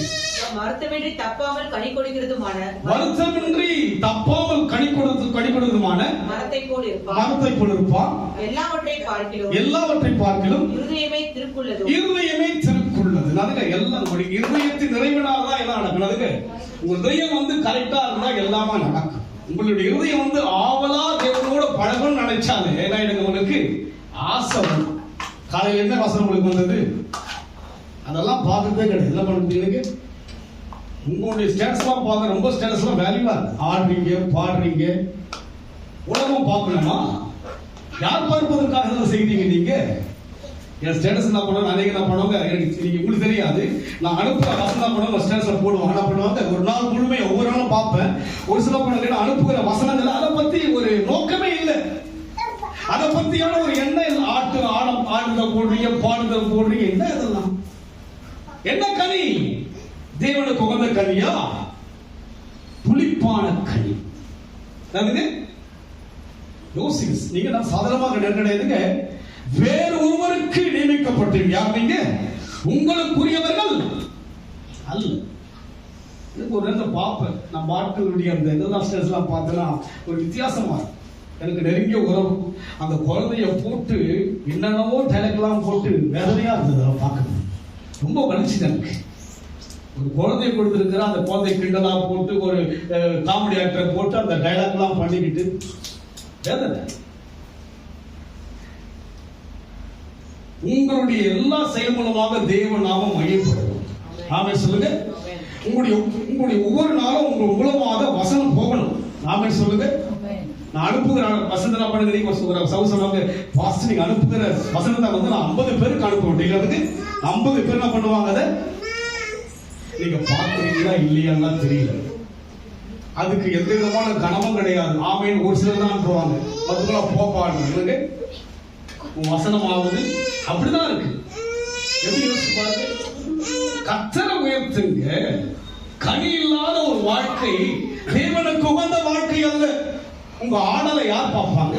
B: தப்பாமல் கனி கொடுக்கிறதுமான மரத்தை போல் இருப்பான். எல்லாவற்றை பார்க்கிலும் இருதயமே திருக்குள்ளது.
A: எல்லாம் இருதயத்தின் நிறைவினால்தான் எல்லாம் நடக்குது. உங்க இதயம் கரெக்டா இருந்தா எல்லாமே நடக்கும். உங்களுடைய இருதயம் ஆவலா தேவனோட பழகணும்னு நினைச்சாலே என்ன உங்களுக்கு ஆசை. காலையில் என்ன வசனம் உங்களுக்கு வந்தது? அதெல்லாம் பார்க்கறதே கிடையாது. என்ன பண்ணுறீங்க? உங்களுடைய ஸ்டேட்டஸ்லாம் பார்க்க ரொம்ப ஸ்டேட்டஸ்லாம் வேல்யூவா இருக்கு. ஆடுறீங்க, பாடுறீங்க, உலகம் பார்க்கணுமா? யார் பார்ப்பதற்காக இதை செய்றீங்க நீங்க? என் ஸ்டேட்டஸ் என்ன பண்ணுவாங்க, அன்னைக்கு என்ன பண்ணுவாங்க எனக்கு உங்களுக்கு தெரியாது. நான் அனுப்புற வசனம் பண்ணுவாங்க, ஸ்டேட்டஸ்ல போடுவாங்க. என்ன பண்ணுவாங்க, ஒரு நாள் முழுமையை ஒவ்வொரு நாளும் பார்ப்பேன். ஒரு சில பண்ணுங்க அனுப்புகிற வசனங்கள் அதை பத்தி ஒரு நோக்கமே இல்லை. அதை பத்தியான ஒரு எண்ணம் ஆடுதல் போடுறீங்க, பாடுதல் போடுறீங்க. என்ன இதெல்லாம்? என்ன கனி? தேவனுக்கு உகந்த கனியா? புளிப்பான கனி. யோசிங்க. நீங்க நான் சாதாரணமாக கிடையாதுங்க. வேறு ஒருவருக்கு நியமிக்கப்பட்டீங்க. யார் நீங்க? உங்களுக்குரியவர்கள் அல்ல. எனக்கு ஒரு நேரத்தை பார்ப்பேன். நம்ம ஆட்களுடைய அந்த இதெல்லாம் ஸ்டேஜ்லாம் பார்த்தேன்னா ஒரு வித்தியாசமா எனக்கு நெருங்கிய உறவு. அந்த குழந்தைய போட்டு என்னென்னவோ டைலாக்லாம் போட்டு வேதனையா இருந்தது. அதை பார்க்கணும் ரொம்ப வலிச்சுது எனக்கு. ஒரு குழந்தைய கொடுத்துருக்கிற அந்த குழந்தை கிண்டலா போட்டு ஒரு காமெடி ஆக்டரை போட்டு அந்த டைலாக்லாம் பண்ணிக்கிட்டு வேதனை. உங்களுடைய எல்லா செயல் மூலமாக தேவ நாமம் மையப்படும். ஆமென் சொல்லுங்க. உங்களுடைய ஒவ்வொரு நாளும் உங்கள் மூலமாக வசனம் போகணும். ஆமென் சொல்லுங்க. நான் அனுப்புகிற வசனத்தை நான் பண்ணுங்க சவுஸ் சொன்னாங்க பாஸ்ட் நீங்க அனுப்புகிற வசனத்தை வந்து நான் 50 பேருக்கு அனுப்புவேன் டெய்லருக்கு 50 பேர் என்ன பண்ணுவாங்க அதை நீங்க பாக்குறீங்களா இல்லையா தெரியல. அதுக்கு எந்த விதமான கனமும் கிடையாது. ஆமேன் ஒரு சிலர் தான் அனுப்புவாங்க, மற்றவங்களா போப்பாடுங்க வசனமாவது அப்படிதான் இருக்கு. எப்படி யோசிச்சு பாருங்க, கர்த்தரை உயர்த்துங்க. கனி இல்லாத ஒரு வாழ்க்கை தேவனுக்கு உகந்த வாழ்க்கை அல்ல. உங்க ஆடலை யார் பார்ப்பாங்க?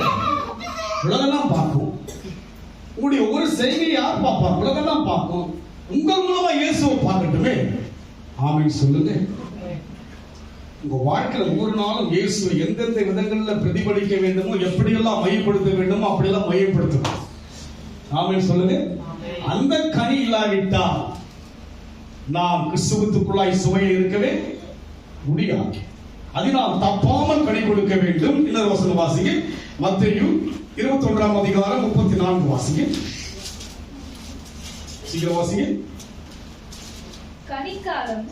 A: உலகெல்லாம் பார்க்கும். உங்களுடைய ஒரு செய்கை யார் பார்ப்பாங்க? உலகெல்லாம் பார்க்கும். உங்கள் மூலமா இயேசுவை பார்க்கட்டுமே. ஆமென் சொல்லுங்க. உங்க வாழ்க்கையில ஒவ்வொரு நாளும் இயேசுவை எந்தெந்த விதங்கள்ல பிரதிபலிக்க வேண்டுமோ, எப்படியெல்லாம் மையப்படுத்த வேண்டுமோ அப்படியெல்லாம் மையப்படுத்தணும். ஆமென் சொல்லுங்க. அந்த கனி இல்லாவிட்டால் நாம் கிறிஸ்துவுக்குள்ளாய் சுவையில் இருக்கவே முடியாது. அதனால் தப்பாமல் கனி கொடுக்க வேண்டும். இன்னொரு வசனம் வாசிங்க, மத்தேயு 21 அதிகாரம் 34 வாசிங்க. சீக்கிரம் வாசிங்க.
C: கனிக்காலம்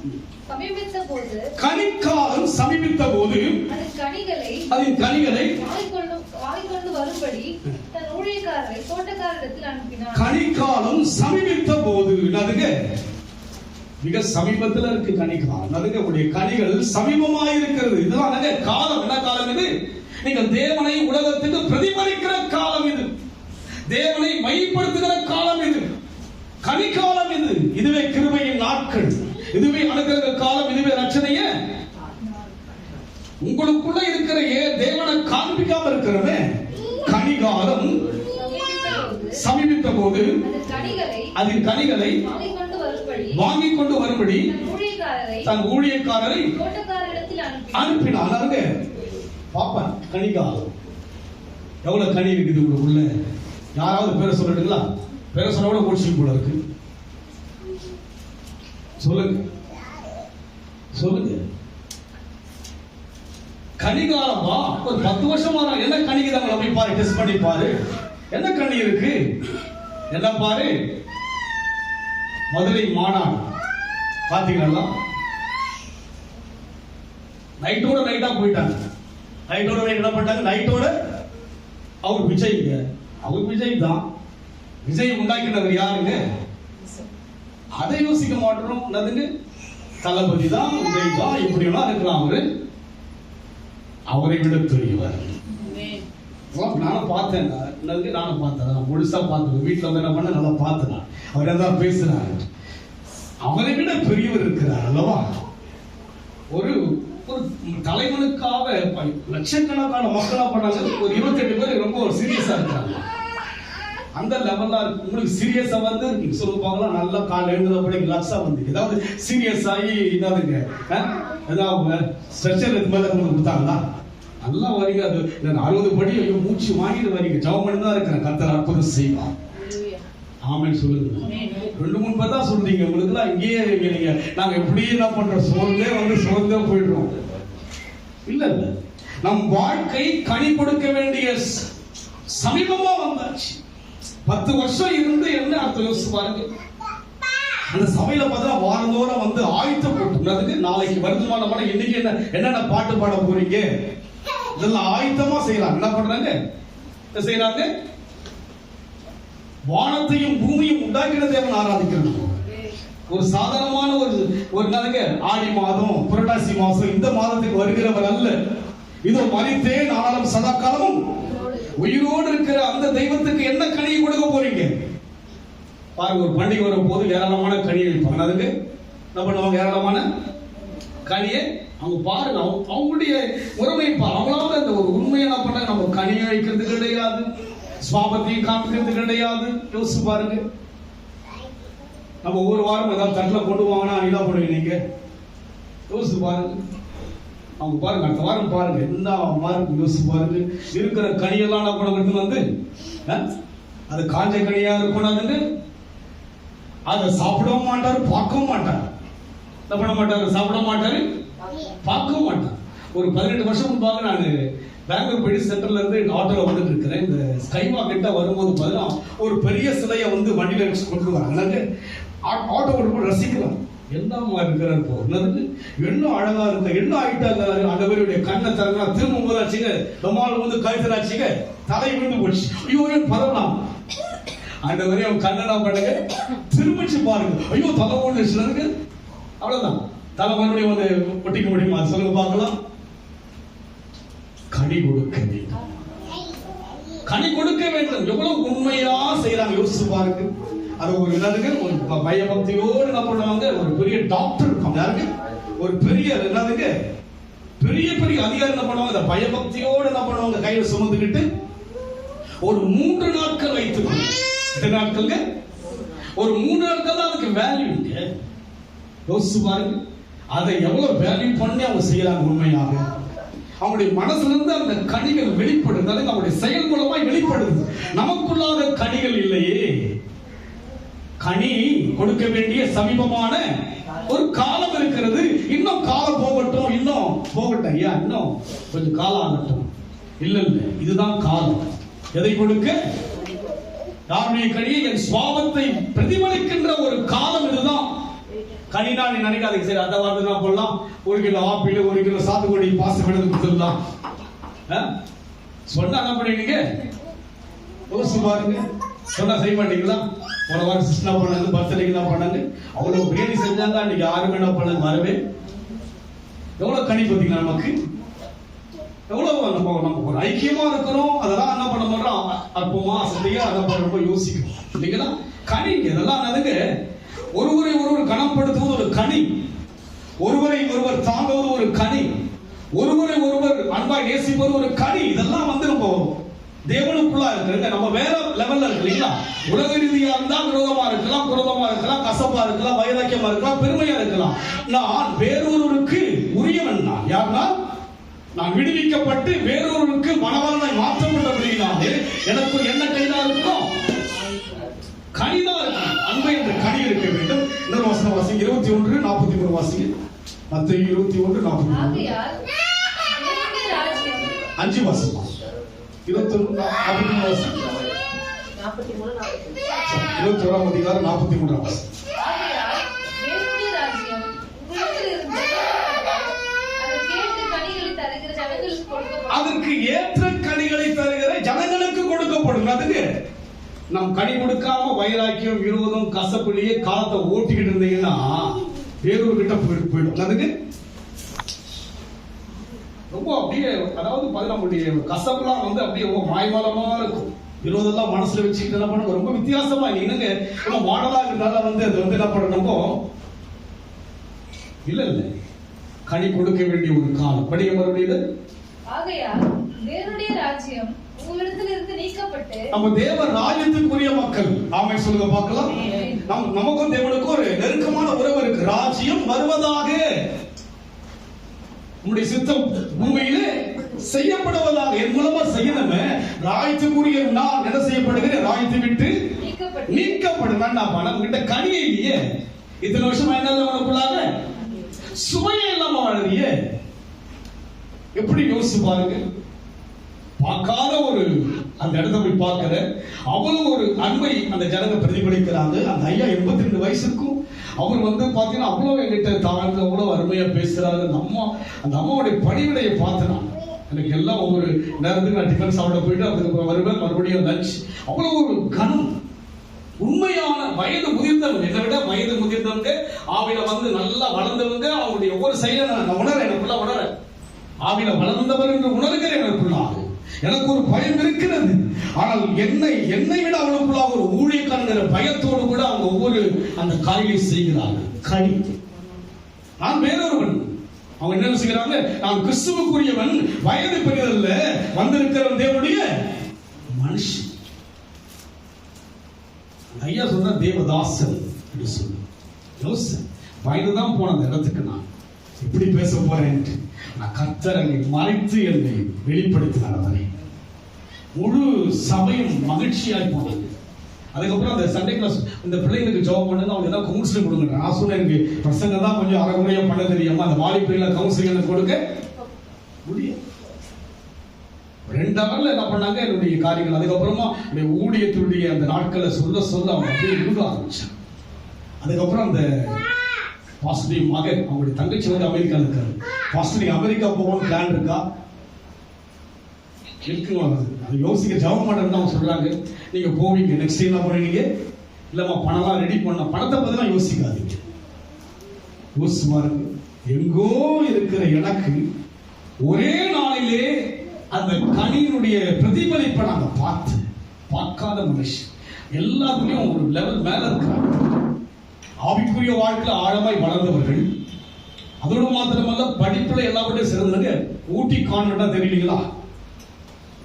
C: சமீபித்த போது அதன் கனிகளை வாங்கிக்கொண்டு வரும்படி தன் ஊழியக்காரரை தோட்டக்காரரிடத்தில் அனுப்பினார். கனிக்காலம் சமீபித்த போது
A: மிக சமீபத்தில் இருக்கு கனிக்காலம். உடைய கனிகள் சமீபமாக இருக்கிறது. இதெல்லாம் காலம். என்ன காலம் இது? நீங்கள் தேவனை உலகத்துக்கு பிரதிபலிக்கிற காலம் இது. தேவனை மையப்படுத்துகிற காலம் இது. கனிக்காலம் இது. இதுவே கிருபையின் நாட்கள், இதுவே அனுகிரக காலம், இதுவே ரட்சணைய உங்களுக்குள்ள இருக்கிற தேவனை காண்பிக்காம இருக்கிறவே. கனிகாலம் சமீபித்த போது அதன் கனிகளை வாங்கிக் கொண்டு வரும்படி தன் ஊழியக்காரரை அனுப்பினார். பாப்பா, கனிகாலம் எவ்வளவு கனி இருக்குது உங்களுக்குள்ள? யாராவது பேரை சொல்லிட்டுங்களா? பேரை சொன்ன கூட ஓடிச்சு போல இருக்கு. சொல்லுங்க சொல்லுங்க. கனிகாலமா ஒரு 10 வருஷமா என்ன கனிக்குதாங்க போய் பாரு, டெஸ்ட் பண்ணி பாரு. என்ன கனி இருக்கு என்ன பாரு. மதுரை மாநாடு பாத்தீங்களா? நைட்டோட நைட்டா போயிட்டாங்க. நைட்டோட நைட் என்ன பண்ணிட்டாங்க? நைட்டோட அவர் விஜய்ங்க. அவர் விஜய் தான். விஜய் உண்டாக்கினவர் யாருங்க? அதை யோசிக்க மாட்டோம். தளபதி தான், விஜய் தான், இப்படி எல்லாம் இருக்கலாம். அவரை விட பெரியவர். நானும் பார்த்தேன். நானும் பார்த்தேன், முழுசா பார்த்தேன். வீட்டுல வந்து என்ன பண்ண நல்லா பார்த்தேன். அவர் ஏதாவது பேசுறாரு. அவரை விட பெரியவர் இருக்கிறார் அல்லவா? ஒரு தலைவனுக்காக லட்சக்கணக்கான மக்களா பண்ணாங்க. ஒரு 28 பேர் ரொம்ப ஒரு சீரியஸா இருக்காங்க. அந்த லெவலா இருக்கு. உங்களுக்கு சீரியஸா வந்து சொல்லுவாங்களா? நல்லா கால எழுதுறப்படி ரிலாக்ஸா வந்து ஏதாவது சீரியஸ் ஆகி இதாதுங்க ஏதாவது ஸ்ட்ரெச்சர் இது மாதிரி உங்களுக்கு கொடுத்தாங்களா? நல்லா வரீங்க. அது 60 படி ஐயோ மூச்சு வாங்கிட்டு வரீங்க. ஜெபம் பண்ணி தான் இருக்கிறேன். கர்த்தர் அற்புதம் செய்வான். ஆமென் சொல்லுங்க. 2-3 பேர் தான் சொல்றீங்க. உங்களுக்கு எல்லாம் இங்கேயே நீங்க நாங்க எப்படி என்ன பண்றோம்? சோர்ந்தே போயிடுறோம். இல்ல இல்ல, நம் வாழ்க்கை கனி கொடுக்க வேண்டிய சமீபமா வந்தாச்சு. 10 வருஷம் இருந்து என்ன அர்த்தம் யோசிச்சு பாருங்க. அந்த சபையில பார்த்தா வாரந்தோறும் வந்து ஆயத்தம் போட்டு நாளைக்கு வருமானம் பண்ண, இன்னைக்கு என்னென்ன பாட்டு பாட போறீங்க, இதெல்லாம் ஆயத்தமா செய்யறாங்க. என்ன பண்றாங்க? செய்யறாங்க. வானத்தையும் பூமியும் உண்டாக்கின தேவன் ஆராதிக்கிறாங்க. ஒரு சாதாரணமான ஒரு நாளுங்க ஆடி மாதம், புரட்டாசி மாசம் இந்த மாதத்துக்கு வருகிறவர் அல்ல. இதோ மரித்தேன் ஆனாலும் சதா காலமும் உயிரோடு இருக்கிற அந்த தெய்வத்துக்கு என்ன கனியை கொடுக்க போறீங்க பாருங்க. ஒரு பண்டிகை வரும் போது ஏராளமான கனியை வைப்பாங்க. அதுக்கு என்ன பண்ணுவாங்க? ஏராளமான கனியை அவங்க பாருங்க. அவங்களுடைய உறவை அவங்களாவது அந்த ஒரு உண்மையை என்ன பண்ண, நம்ம கனியை வைக்கிறது கிடையாது, சுவாபத்தையும் காமிக்கிறது கிடையாது. யோசிச்சு பாருங்க. நம்ம ஒவ்வொரு வாரம் ஏதாவது தட்டில் கொண்டு வாங்கினா என்ன பண்ணுவீங்க நீங்க? யோசிச்சு பாருங்க. அவங்க பாருங்க, அடுத்த வாரம் பாருங்க என்ன மாதிரி யோசிச்சு பாருங்க. இருக்கிற கனியெல்லாம் என்ன பண்ணுறது வந்து அது காஞ்ச கனியா இருக்கணும். அதை சாப்பிடவும் மாட்டாரு, பார்க்கவும் மாட்டாரு. என்ன பண்ண மாட்டாரு? சாப்பிட மாட்டாரு, பார்க்கவும் மாட்டார். ஒரு 18 வருஷம் முன்பாக நான் பெங்களூர் போயிட்டு சென்டர்ல இருந்து ஆட்டோல வந்துட்டு இருக்கிறேன். இந்த ஸ்கைவா கிட்ட வரும்போது பார்த்தீங்கன்னா ஒரு பெரிய சிலையை வந்து வண்டியில வச்சு கொண்டு வராங்க. ஆட்டோ ஓட்டு ரசிக்கலாம். என்னமா இருக்கிறார் போ என்ன அழகா இருக்க என்ன ஆயிட்டாங்க ஆண்டவருடைய கண்ணை திறந்தா திரும்பும் போது ஆச்சுங்க நம்மால் வந்து கழுத்தலாச்சுங்க தலை விழுந்து போச்சு ஐயோ பரவலாம் ஆண்டவரே அவன் கண்ணை பண்ணுங்க திரும்பிச்சு பாருங்க ஐயோ தலை ஒண்ணு அவ்வளவுதான் தலை மறுபடியும் வந்து ஒட்டிக்க முடியுமா சொல்லுங்க பார்க்கலாம். கனி கொடுக்க வேண்டும், கனி கொடுக்க வேண்டும். எவ்வளவு உண்மையா செய்யறாங்க யோசிச்சு பாருங்க. அது ஒரு என்னதுங்க ஒரு பயபக்தியோடு என்ன பண்ணுவாங்க. ஒரு பெரிய டாக்டர் இருப்பாங்க யாருக்கு ஒரு பெரிய என்னதுங்க பெரிய பெரிய அதிகாரி என்ன பண்ணுவாங்க. அந்த பயபக்தியோடு என்ன பண்ணுவாங்க கையில சுமந்துக்கிட்டு ஒரு 3 நாட்கள் வைத்துக்கணும். எத்தனை நாட்களுங்க? ஒரு 3 நாட்கள் தான் அதுக்கு வேல்யூங்க. யோசிச்சு பாருங்க. அதை எவ்வளவு வேல்யூ பண்ணி அவங்க செய்யறாங்க. உண்மையாக அவங்களுடைய மனசுல இருந்து அந்த கனிகள் வெளிப்படுது, அவங்களுடைய செயல் மூலமாய் வெளிப்படுது. நமக்குள்ளாக கனிகள் இல்லையே. கனி கொடுக்க வேண்டிய சமீபமான ஒரு காலம் இருக்கிறது. இன்னும் காலம் போகட்டும், இன்னும் போகட்டும் ஐயா, இன்னும் கொஞ்சம் காலம் ஆகட்டும். இல்ல இல்ல, இதுதான் காலம். எதை கொடுக்க? யாருடைய கனியை என் சுவாபத்தை பிரதிபலிக்கின்ற ஒரு காலம் இதுதான். கனினா நீ நினைக்காதீங்க, சரி அந்த வார்த்தை நான் போடலாம், 1 கிலோ ஆப்பிள் 1 கிலோ சாத்துக்குடி பாசம் எடுத்து கொடுத்துடலாம் சொன்னா என்ன பண்ணுவீங்க? யோசிச்சு பாருங்க. சொன்னா செய்ய மாட்டீங்களா? போன வாரம் சிஸ்டா பண்ணாங்க, பர்த்டேக்கு தான் பண்ணாங்க, அவ்வளவு பிரியாணி செஞ்சாங்க. அன்னைக்கு யாருமே என்ன பண்ணாங்க வரவே. எவ்வளவு கனி பார்த்தீங்களா? நமக்கு எவ்வளவு நம்ம ஒரு ஐக்கியமா இருக்கிறோம். அதெல்லாம் என்ன பண்ண மாட்டோம், அற்பமா சந்தையா அதை ரொம்ப யோசிக்கணும் இல்லைங்களா? கனி இதெல்லாம் என்னதுங்க? ஒருவரை ஒருவர் கனப்படுத்துவது ஒரு கனி, ஒருவரை ஒருவர் தாங்குவது ஒரு கனி, ஒருவரை ஒருவர் அன்பாய் நேசிப்பது ஒரு கனி. இதெல்லாம் வந்து நம்ம தேவனுக்குள்ளா இருக்கிறது. நம்ம வேற லெவல்ல இருக்கு இல்லைங்களா? உலக ரீதியா இருந்தா விரோதமா இருக்கலாம், குரோதமா இருக்கலாம், கசப்பா இருக்கலாம், வைராக்கியமா இருக்கலாம், பெருமையா இருக்கலாம். நான் வேறொருவருக்கு உரியவன். நான் யாருன்னா நான் விடுவிக்கப்பட்டு வேறொருவருக்கு மனவாளனாய் மாற்றப்பட்டபடியினாலே எனக்கு என்ன கைதான் இருக்கும்? கனிதான் இருக்கும். அன்பை என்ற கனி இருக்க வேண்டும். இன்னொரு வசனம் வாசிங்க, 21:43 வாசிங்க. மத்தேயு 21:43. 5 வாசிங்க. 21:43 வாசிங்க. 21ஆம் அதிகாரம் 43 வாசிங்க. அதற்கு ஏற்ற கனிகளை தருகிற ஜனங்களுக்கு கொடுக்கப்படும். அதுக்கு நம் கனி கொடுக்காம வைராக்கியம், விரோதம், கசப்புலையே காலத்தை ஓட்டிக்கிட்டு இருந்தீங்கன்னா வேறொரு கிட்ட போயிடும். அதுக்கு ரொம்ப அப்படியே, அதாவது நம்முடைய கசப்புலாம் வந்து அப்படியே மாய்மாலமா இருக்கும். விரோதெல்லாம் மனசுல வச்சுக்கிட்டு என்ன பண்ணுங்க, ரொம்ப வித்தியாசமா நீங்க ரொம்ப மாடலா இருந்தால வந்து அது வந்து என்ன பண்ணணும். இல்ல இல்ல, கனி கொடுக்க வேண்டிய ஒரு காலம். படிக்க மறுபடியும் நம்ம தேவ ராஜ்யத்துக்குரிய மக்கள். ஆமை சொல்லுங்க பார்க்கலாம். நமக்கும் தேவனுக்கும் ஒரு நெருக்கமான உறவு இருக்கு. ராஜ்யம் வருவதாக, நம்முடைய சித்தம் பூமியிலே செய்யப்படுவதாக என் மூலமா செய்யணுமே. ராஜ்யத்துக்குரிய நான் என்ன செய்யப்படுகிறேன்? ராஜ்யத்தை விட்டு நீக்கப்படுவேன். நான் பணம் கிட்ட கனியே இல்லையே. இத்தனை வருஷம் என்ன உனக்குள்ளாக சுவையே இல்லாம வாழறியே. எப்படி யோசிச்சு பாருங்க. பார்க்காத ஒரு அந்த இடத்த போய் பார்க்கிற அவ்வளவு ஒரு அன்பை அந்த ஜனங்க பிரதிபலிக்கிறாங்க. அந்த ஐயா 82 வயசுக்கும் அவர் வந்து பாத்தீங்கன்னா அவ்வளவு என்கிட்ட தாழ்ந்து அவ்வளவு அருமையா பேசுறாரு. அந்த அம்மாவுடைய பணிவிடையை பார்த்தேன். எனக்கு எல்லாம் ஒவ்வொரு நேரத்துக்கு நான் டிஃபன் சாப்பிட போயிட்டு அதுக்கு வருவேன், மறுபடியும் லஞ்ச். அவ்வளவு ஒரு கனம், உண்மையான வயது முதிர்ந்தவங்க, என்னை விட வயது முதிர்ந்தவங்க, ஆவில வந்து நல்லா வளர்ந்தவங்க. அவங்களுடைய ஒவ்வொரு செயலை நான் உணர, எனக்குள்ள உணர, ஆவில வளர்ந்தவர் என்று உணர்கிறேன். எனக்குள்ளாக எனக்கு ஒரு பயம் இருக்கிறது. ஆனால் என்னை விட அவளுக்குள்ளாக ஒரு ஊழியக்காரங்கிற பயத்தோடு கூட அவங்க ஒவ்வொரு அந்த காரியை செய்கிறார்கள். கனி. நான் வேறொருவன். அவங்க என்ன செய்கிறாங்க? நான் கிறிஸ்துவுக்குரியவன், வயது பெரியதல்ல, வந்திருக்கிறவன் தேவனுடைய மனுஷன். ஐயா சொன்ன தேவதாசன் என்று சொல்லு. வயதுதான் போன அந்த இடத்துக்கு நான் எப்படி பேச போறேன். நான் கர்த்தர் அங்கே மறைத்து என்னை வெளிப்படுத்தினார். அவரை முழு சபையும் மகிழ்ச்சியாய் போனது. அதுக்கப்புறம் அந்த சண்டே கிளாஸ் இந்த பிள்ளைங்களுக்கு ஜாப் பண்ணுங்க, அவங்க ஏதாவது கவுன்சிலிங் கொடுங்க. நான் சொன்னேன் எனக்கு பிரசங்கம் தான் கொஞ்சம் அரைகுறையா பண்ண தெரியாம அந்த வாலிபையில கவுன்சிலிங் கொடுக்க முடியும். 2 ஹவர்ல என்ன பண்ணாங்க என்னுடைய காரியங்கள். அதுக்கப்புறமா ஊழியத்துடைய அந்த நாட்களை சொல்ல அவங்க அப்படியே இருக்க ஆரம்பிச்சாங்க. அதுக்கப்புறம் அந்த பாஸ்டர் மகன், அவங்களுடைய தங்கச்சி வந்து அமெரிக்காவில் இருக்காரு. பாஸ்டர் நீங்க அமெரிக்கா போகணும்னு பிளான் இருக்கா? இருக்குங்க. அது யோசிக்க ஜபம் பண்ணுறதுன்னு அவங்க சொல்றாங்க. நீங்க போவீங்க, நெக்ஸ்ட் டைம் என்ன பண்ணுவீங்க? இல்லம்மா பணம்லாம் ரெடி பண்ண, பணத்தை பத்திலாம் யோசிக்காதீங்க. யோசிச்சு பாருங்க, எங்கோ இருக்கிற எனக்கு ஒரே நாளிலே அந்த கனியினுடைய பிரதிபலிப்பை நாங்க பார்க்காத மனுஷன் எல்லாத்துலயும் ஒரு லெவல் மேல இருக்கிறாங்க. ஆவிக்குரிய வாழ்க்கையில ஆழமாய் வளர்ந்தவர்கள், அதோடு மாத்திரமல்ல படிப்புல எல்லாவற்றையும் சிறந்தவங்க. ஊட்டி கான்வென்ட்டா தெரியலீங்களா?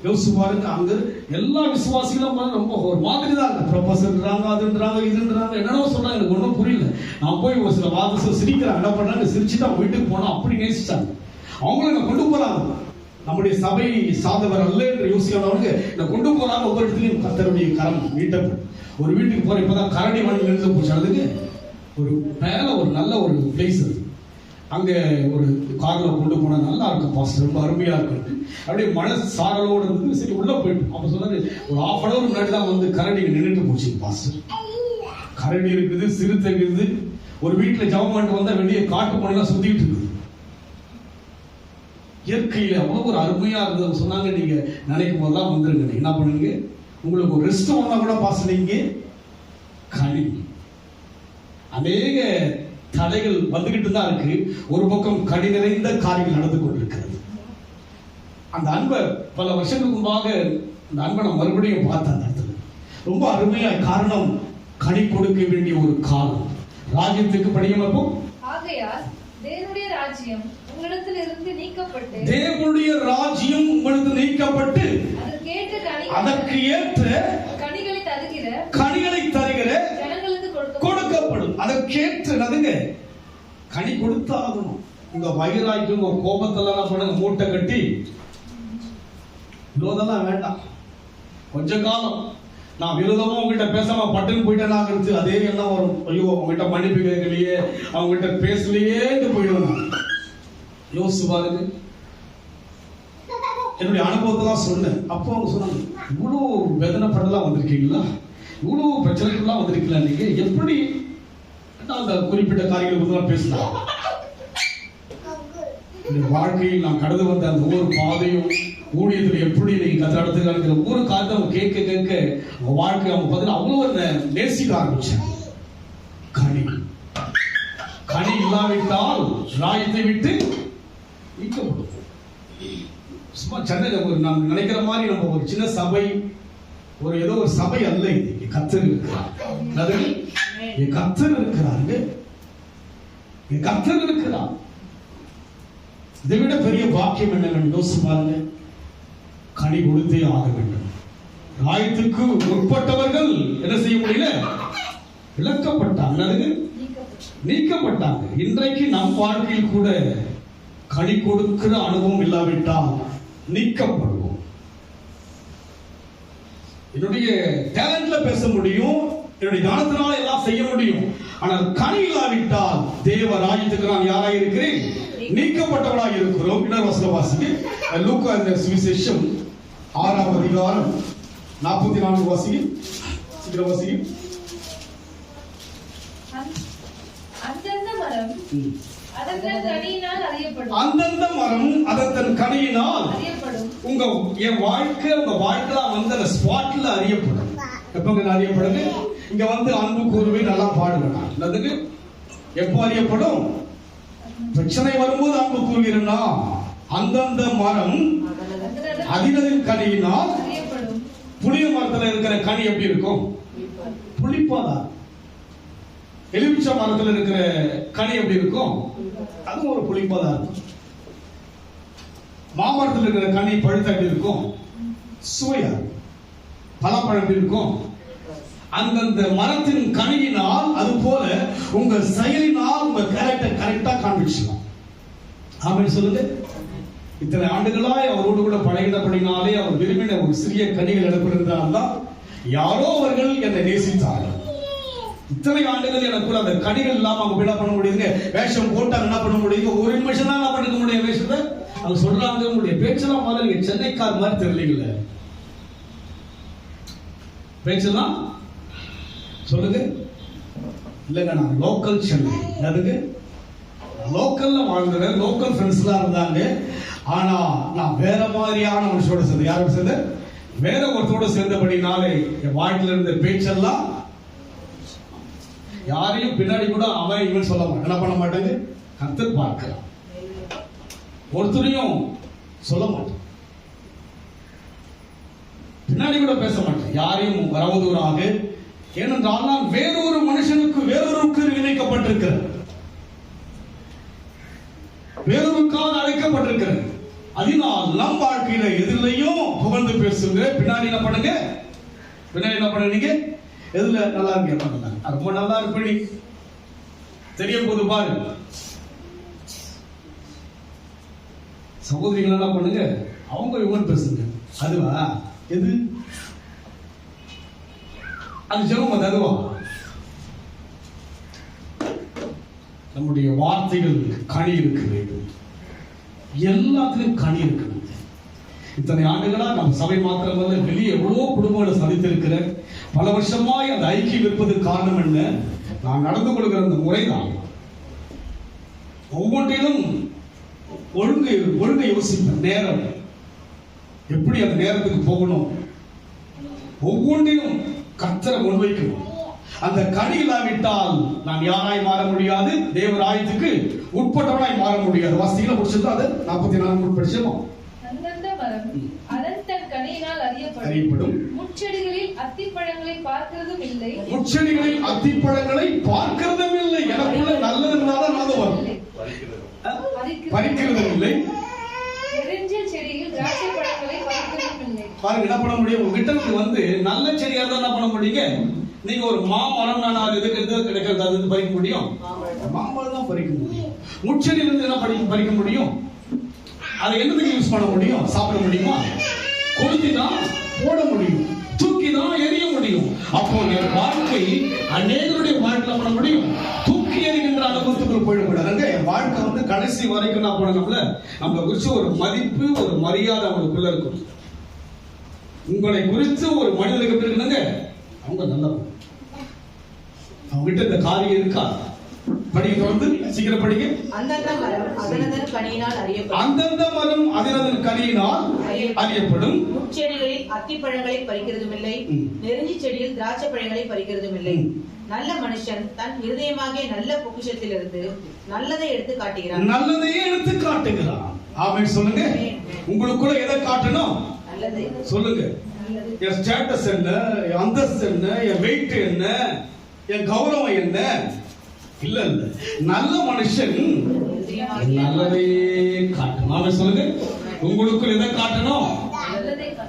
A: யோசிச்சு பாருங்க, அங்க எல்லா விசுவாசிகளும் ரொம்ப ஒரு மாதிரி தான் இருக்கு. ப்ரொஃபஸர்ன்றாங்க, அதுன்றாங்க, இதுன்றாங்க, என்னென்னோ சொல்றாங்க. எனக்கு ஒன்றும் புரியல. நான் போய் ஒரு சில வாதத்தை சிரிக்கிறாங்க, என்ன பண்றாங்க, சிரிச்சுட்டு அவங்க வீட்டுக்கு போனா அப்படி நேசிச்சாங்க. அவங்கள நான் கொண்டு போறாங்க. நம்முடைய சபை சாதவர் அல்ல என்று யோசிக்கிறவங்க நான் கொண்டு போறாங்க. ஒவ்வொரு இடத்துலையும் கர்த்தருடைய கரம் நீட்டப்படும். ஒரு வீட்டுக்கு போற இப்பதான் கரடி மண் நின்று போச்சு. அதுக்கு ஒரு மேல ஒரு நல்ல ஒரு பிளேஸ் அது. அங்க ஒரு கார்ல கொண்டு போனா நல்லா இருக்கும் பாஸ்டர், ரொம்ப அருமையா இருக்கு. அப்படியே மழை சாரலோடு இருந்து சரி உள்ள போயிட்டு அப்ப சொன்னாரு, ஒரு ½ hour முன்னாடி தான் வந்து கரடி நின்றுட்டு போச்சு பாஸ்டர். கரடி இருக்குது, சிறுத்தை இருக்குது. ஒரு வீட்டுல ஜபம் பண்ணிட்டு வந்தா வெளியே காட்டு பண்ணலாம் சுத்திட்டு இருக்குது. இயற்கையில அவ்வளவு ஒரு அருமையா இருந்தது. சொன்னாங்க, நீங்க நினைக்கும் போதெல்லாம் வந்துருங்க, என்ன பண்ணுங்க, உங்களுக்கு ஒரு ரெஸ்ட் வந்தா கூட பாஸ்டர் நீங்க கனி. அநேக தடைகள் வந்துகிட்டு தான் இருக்கு. ஒரு பக்கம் கனி நிறைந்த காரியங்கள் நடந்து கொண்டிருக்கிறது. அந்த அன்பை பல வருஷங்களுக்கு முன்பாக அந்த அன்பை நான் மறுபடியும் பார்த்தேன். அந்த இடத்துல ரொம்ப அருமையா, காரணம் கனி கொடுக்க வேண்டிய ஒரு காலம். ராஜ்யத்துக்கு படியமப்போம்.
C: ஆகையால் தேவனுடைய ராஜ்யம் உங்களிடத்தில் இருந்து நீக்கப்பட்டு,
A: தேவனுடைய ராஜ்யம் உங்களுக்கு நீக்கப்பட்டு அதற்கு ஏற்ற கனிகளை தருகிற
C: ஜனங்களுக்கு
A: கொடுக்கப்படும். அதற்கேற்ற நதுங்க கனி கொடுத்தாகணும். உங்க வயிறாய்க்கு உங்க கோபத்தெல்லாம் பண்ணுங்க, மூட்டை கட்டி விரோதம்லாம் வேண்டாம். கொஞ்ச காலம் நான் விரோதமா உங்ககிட்ட பேசாம பட்டுன்னு போயிட்டேன், அதே எல்லாம் வரும். ஐயோ அவங்ககிட்ட மன்னிப்பு கேட்கலையே, அவங்ககிட்ட பேசலையேன்னு போயிடுவேன். யோசிச்சு பாருங்க. என்னுடைய அனுபவத்தை தான் சொன்னேன். அப்போ அவங்க சொன்னாங்க, இவ்வளோ வேதனைப்படலாம் வந்திருக்கீங்களா, இவ்வளோ பிரச்சனைகள்லாம் வந்திருக்கீங்களா, நீங்க எப்படி அந்த குறிப்பிட்ட காரியங்கள் பேசலாம். இந்த வாழ்க்கையில் நான் கடந்து வந்த அந்த ஒவ்வொரு பாதையும் ஊழியத்தில் எப்படி நீங்க கத்தெடுத்துக்கிற ஒவ்வொரு காரியத்தை அவங்க கேட்க கேட்க அவங்க வாழ்க்கை அவங்க பார்த்தீங்கன்னா அவ்வளோ நேசிக்க ஆரம்பிச்சாங்க. கனி இல்லாவிட்டால் ராயத்தை விட்டு நீக்கப்படும். சும்மா சென்னையில் ஒரு நாம் நினைக்கிற மாதிரி நம்ம ஒரு சின்ன சபை, ஒரு ஏதோ ஒரு சபை அல்ல. இது கர்த்தர் இருக்கிறார், கர்த்தர் இருக்கிறாங்க, கர்த்தர் இருக்கிறார். இதை விட பெரிய வாக்கியம் என்ன யோசிச்சு பாருங்க. கனி கொடுத்தே ஆக வேண்டும். ராயத்துக்கு உட்பட்டவர்கள் என்ன செய்ய முடியல, இழக்கப்பட்டாங்க, நீக்கப்பட்டாங்க. இன்றைக்கு நம் வாழ்க்கையில் கூட கனி கொடுக்கிற அனுபவம் இல்லாவிட்டால் நீக்கப்படுவோம். என்னுடைய டேலண்ட்ல பேச முடியும், என்னுடைய ஞானத்தினால எல்லாம் செய்ய முடியும். ஆனால் கனி இல்லாவிட்டால் தேவ ராஜ்யத்துக்கு நான் யாராக இருக்கிறேன், நீக்கப்பட்டவளாக இருக்கிறோம். இன்னொரு வசனம் வாசிக்க, லூக்கா இந்த சுவிசேஷம் 6ஆம் அதிகாரம் 44 வாசிக்க, சீக்கிரம் வாசிக்க.
C: அந்தந்த மரம் அதன் கனியினால் அறியப்படும்.
A: உங்க என் வாழ்க்கை உங்க வாழ்க்கையில வந்து அந்த ஸ்பாட்ல அறியப்படும். எப்பங்க அறியப்படுது? இங்க வந்து அன்பு கூறுவே நல்லா பாடுவேன். அதுக்கு எப்போ அறியப்படும்? பிரச்சனை வரும்போது அன்பு கூறுகிறேன்னா அந்தந்த மரம் அதினதின் கனியினால் அறியப்படும். புளிய மரத்துல இருக்கிற கனி எப்படி இருக்கும்? புளிப்பாதான். எலுமிச்சை மரத்துல இருக்கிற கனி எப்படி இருக்கும்? அதுவும் ஒரு புளிப்பாதான் இருக்கும். மாமரத்தில் இருக்கிற கனி பழுத்த எப்படி இருக்கும்? சுவையா. பலாப்பழம் எப்படி இருக்கும்? அந்தந்த மரத்தின் கனியினால், அது போல உங்க செயலினால் உங்க கேரக்டர் கரெக்டா காண்பிச்சிடலாம். ஆமென் சொல்லுங்க. இத்தனை ஆண்டுகளாய் அவரோடு கூட பழகினபடினாலே அவர் விரும்பின ஒரு சிறிய கனிகள் எடுப்பிருந்தால் தான் யாரோ அவர்கள் என்னை நேசித்தார்கள். இத்தனை ஆண்டுகள் எனக்குள்ள அந்த கனிகள் இல்லாம அவங்க என்ன பண்ண முடியுங்க? வேஷம் போட்டாங்க, என்ன பண்ண முடியுங்க? ஒரு நிமிஷம் தான் என்ன பண்ணிக்க முடியும் வேஷத்தை? அவங்க சொல்றாங்க, உங்களுடைய பேச்செல்லாம் மாதிரி நீங்க சென்னைக்கார் மாதிரி தெரியலீங்கல்ல. பேச்செல்லாம் சொல்லுங்க. இல்லைங்க, நான் லோக்கல் சென்னை. அதுக்கு லோக்கல்ல வாழ்ந்தேன், லோக்கல் ஃப்ரெண்ட்ஸ்லாம் இருந்தாங்க. ஆனா நான் வேற மாதிரியான மனுஷோட சேர்ந்து, யாரோட சேர்ந்து? வேற ஒருத்தரோட சேர்ந்தபடினாலே என் வாழ்க்கையில இருந்த பேச்செல்லாம் யாரையும் பின்னாடி கூட அவன் இவன் சொல்ல மாட்டேன், என்ன பண்ண மாட்டாங்க, கர்த்தர் பார்க்கலாம். ஒருத்தரையும் சொல்ல மாட்டேன், பின்னாடி கூட பேச மாட்டேன், யாரையும் வரவதூராக. ஏனென்றால் நான் வேறொரு மனுஷனுக்கு வேறொருக்கு இணைக்கப்பட்டிருக்கிறேன், வேறொருக்காக அழைக்கப்பட்டிருக்கிறேன். அதனால் நம் வாழ்க்கையில எதிலையும் புகழ்ந்து பேசுங்க. பின்னாடி என்ன பண்ணுங்க, பின்னாடி என்ன பண்ணுங்க, எதுல நல்லா இருக்கு, ரொம்ப நல்லா இருப்படி தெரிய போது பாரு. சகோதரிகள் என்ன பண்ணுங்க, அவங்க இவங்க பேசுங்க. அதுவா எது, அது ஜெபம், அது அதுவா? நம்முடைய வார்த்தைகள் கனி இருக்க வேண்டும், எல்லாத்திலும் கனி இருக்கணும். இத்தனை ஆண்டுகளா நம்ம சபை மாத்திரமல்ல, வெளியே எவ்வளவோ குடும்பங்களை சந்தித்திருக்கிற, பல வருஷமாய் அந்த ஐக்கியம் இருப்பதற்கு காரணம் என்ன? நான் நடந்து கொள்கிற அந்த முறைதான். ஒவ்வொன்றிலும் ஒழுங்கை யோசிப்பேன். நேரம் எப்படி அந்த நேரத்துக்கு போகணும், ஒவ்வொன்றிலும் கர்த்தரை முன்வைக்கணும். அந்த கனி இல்லாவிட்டால் நான் யாராய் மாற முடியாது, தேவராயத்துக்கு உட்பட்டவனாய் மாற முடியாது. வாசிகளை முடிச்சிருந்தா அது 44 படிச்சோம்.
C: அந்தந்த மரம் அதன் தன் கனியினால் அறியப்படும். முட்செடிகளில் அத்திப்பழங்களை பார்க்கிறதும் இல்லை,
A: முட்செடிகளில் அத்திப்பழங்களை பார்க்கிறதும் இல்லை. எனக்குள்ள நல்லது இருந்தாலும் நல்லது வரும், பறிக்கிறதும் இல்லை.
C: நெருஞ்சில் செடியில் திராட்சை பழங்களை பறிக்கிறதும் இல்லை.
A: பாருங்க, என்ன பண்ண முடியும், உங்ககிட்ட வந்து நல்ல செடியா இருந்தா என்ன பண்ண முடியுங்க, நீங்க ஒரு மாமரம் நான் எது கிடைக்கிறது அது பறிக்க முடியும், மாமரம் தான் பறிக்க முடியும். முட்செடியிலிருந்து என்ன பறிக்க முடியும், அதை என்னதுக்கு யூஸ் பண்ண முடியும், சாப்பிட முடியுமா, கொளுத்தி தான் போட முடியும், தூக்கி தான் எரிய முடியும். அப்போ என் வாழ்க்கை அநேகருடைய வாழ்க்கையில பண்ண முடியும், தூக்கி எறிகின்ற அனுபவத்துக்குள் போயிடக்கூடாது. என் வாழ்க்கை வந்து கடைசி வரைக்கும் நான் போனோம்ல, நம்மளை குறிச்சு ஒரு மதிப்பு, ஒரு மரியாதை அவங்களுக்குள்ள இருக்கும். உங்களை குறித்து ஒரு மனிதனுக்கு எப்படி இருக்குங்க, அவங்க நல்லவங்க, அவங்க கிட்ட இந்த காரியம் இருக்கா. படிக்க தொடர்ந்து சீக்கிரம் படிக்க.
B: அந்தந்த மரம் அதனதன் கனியினால் அறியப்படும்.
A: அந்தந்த மரம் அதனதன் கனியினால் அறியப்படும்.
B: முட்செடிகளில் அத்திப்பழங்களை பறிக்கிறதும் இல்லை, நெருஞ்சி செடியில் திராட்சை பழங்களை பறிக்கிறதும் இல்லை. நல்ல மனுஷன் தன் இருதயமாகிய நல்ல பொக்கிஷத்திலிருந்து நல்லதை எடுத்து காட்டுகிறான்.
A: நல்லதையே எடுத்து காட்டுகிறான். ஆமென் சொல்லுங்க. உங்களுக்குள்ள எதை காட்டணும்,
B: நல்லதை
A: சொல்லுங்க. என் ஸ்டேட்டஸ் என்ன, என் அந்தஸ்து என்ன, என் வெயிட் என்ன, என் கௌரவம் என்ன, இல்ல இல்ல, நல்ல மனுஷன் நல்லதே காட்டணும். ஆமென் சொல்லுங்க. உங்களுக்குள்ள எதை காட்டணும்,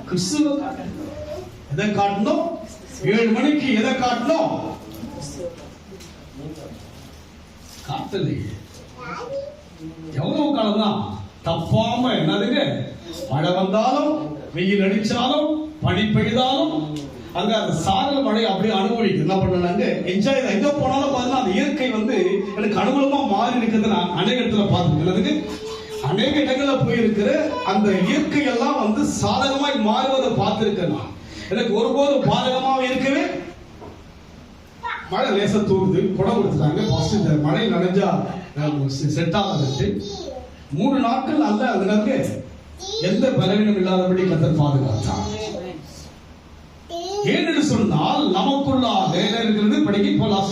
A: கிறிஸ்துவை காட்டணும். எதை காட்டணும், 7 மணிக்கு எதை காட்டணும், காட்டலையே. எவ்வளவு காலம் தான் தப்பாம என்னதுங்க, மழை வந்தாலும் வெயில் அடிச்சாலும் பனி பெய்தாலும் அங்க அந்த சாரல் மழை அப்படியே அனுபவிக்கு என்ன பண்ணாங்க, என்ஜாய். எங்க போனாலும் பாத்தீங்கன்னா அந்த இயற்கை வந்து எனக்கு அனுகூலமா மாறி இருக்கிறது நான் அநேக இடத்துல பார்த்துருக்கேன். அநேக இடங்கள்ல போயிருக்கிற அந்த இயற்கை எல்லாம் வந்து சாதகமாய் மாறுவதை பார்த்திருக்கேன். எனக்கு ஒருபோதும் பாதகமாக இருக்கவே, மழை லேசா தூருது, குடம் கொடுத்துட்டாங்க, ஃபர்ஸ்ட் இந்த மழை நனைஞ்சா செட் ஆகாது. 3 நாட்கள் அல்ல, அதனால எந்த பலவீனம் இல்லாதபடி கர்த்தர் பாதுகாத்தார். ஏனென்று சொன்னால் நமக்குள்ளாக இருக்கிறது. படிக்க போலாம்.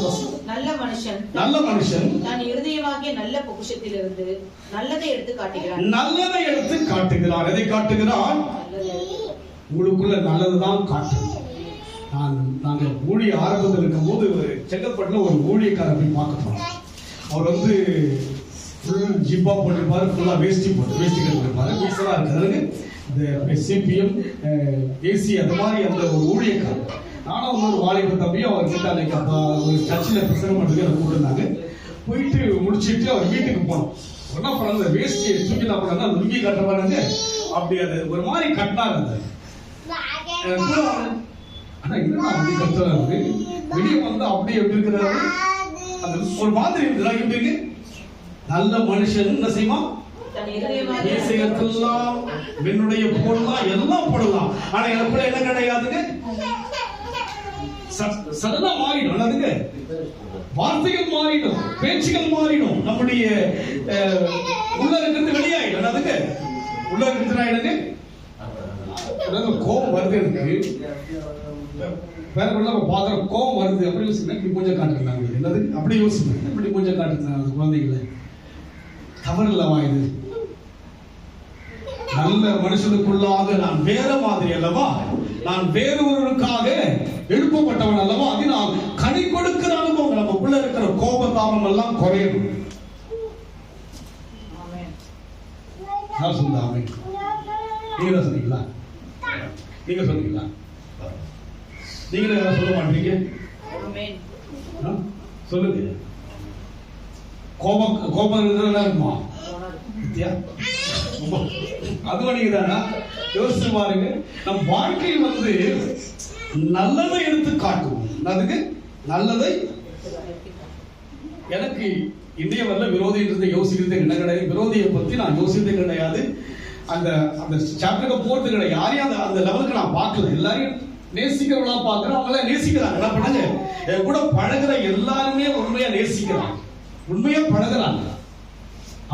A: நல்ல மனுஷன்
B: நான் இருதயமாகிய நல்ல பொக்கிஷத்திலிருந்து நல்லதை எடுத்து காட்டுகிறான்.
A: நல்லதை எடுத்து காட்டுகிறான். எதை காட்டுகிறான், உங்களுக்குள்ள நல்லதுதான் காட்டுகிறான். நாங்க ஊழிய ஆரம்பத்தில் இருக்கும் போது செங்கல்பட்டுல ஒரு ஊழியக்காரர் போய் பார்க்க போனோம். அவர் வந்து ஃபுல் ஜிப்பா போட்டிருப்பாரு, ஃபுல்லா வேஷ்டி கட்டிருப்பாரு, வீசலா இருக்கிறது. இந்த சிபிஎம் ஏசி அந்த மாதிரி அந்த ஒரு ஊழியக்காரர். நானும் ஒரு வாலிப தம்பியும் அவர் கிட்ட அன்னைக்கு ஒரு சர்ச்சில் பிரசங்கம் பண்ணுறதுக்கு எனக்கு கூப்பிட்டுருந்தாங்க. போயிட்டு முடிச்சுட்டு அவர் வீட்டுக்கு போனோம். என்ன பண்ணாங்க, அந்த வேஷ்டியை தூக்கி என்ன பண்ணாங்க, அந்த லுங்கி கட்ட பாருங்க, அப்படி அது ஒரு மாதிரி கட்டினாங்க. அந்த ஆனா என்னன்னா அப்படி கத்துறாரு, வெளியே வந்து அப்படி எப்படி இருக்கிறாரு, அது ஒரு மாதிரி இருக்குதா. எப்படி இருக்கு, நல்ல மனுஷன் என்ன செய்வான், என்னுடைய போடலாம், எல்லாம் போடலாம். ஆனா எனக்குள்ள என்ன கிடையாதுங்க, சடனா மாறிடும். அதுக்கு வார்த்தைகள் மாறிடும், பேச்சுகள் மாறிடும், நம்முடைய உள்ள இருக்கிறது வெளியாயிடும். அதுக்கு உள்ள இருக்கிறது கோபம் வருது, எனக்கு வேற பாக்குற கோபம் வருது, அப்படி யோசிக்கிறேன். இப்படி பூஜை காட்டுறாங்க, என்னது அப்படி யோசிக்கிறேன், இப்படி பூஜை காட்டுறாங்க குழந்தைகளை. தவறு இல்லவா இது? நல்ல மனுஷனுக்குள்ளாக நான் வேற மாதிரி அல்லவா, நான் வேறொருவருக்காக எழுப்பப்பட்டவன் அல்லவா. அதனால் கனி கொடுக்கிற அனுபவம் நமக்குள்ள இருக்கிற கோபதாபம் எல்லாம் குறையும். நீங்க சொன்னீங்களா? நீங்க சொன்னீங்களா? நீங்களே சொல்ல மாட்டீங்க, சொல்லுங்க. கோபம் கோபம் இருக்குமா? அதுவும் நீங்க தானா? யோசிச்சு பாருங்க. நம் வாழ்க்கையில் நல்லதை எடுத்து காட்டுவோம். அதுக்கு நல்லதை. எனக்கு இந்திய வரல விரோதின்றதை யோசிக்கிறது என்ன கிடையாது. விரோதியை பத்தி நான் யோசித்தது கிடையாது. அந்த அந்த சாப்டருக்கு போறது கிடையாது. யாரையும் அந்த லெவலுக்கு நான் பார்க்கல. எல்லாரையும் நேசிக்கிறவங்களா பார்க்கிறேன். அவங்கள நேசிக்கிறாங்க. என்ன பண்ணுங்க, என் கூட பழகுற எல்லாருமே உண்மையா நேசிக்கிறாங்க, உண்மையா பழகுறாங்க.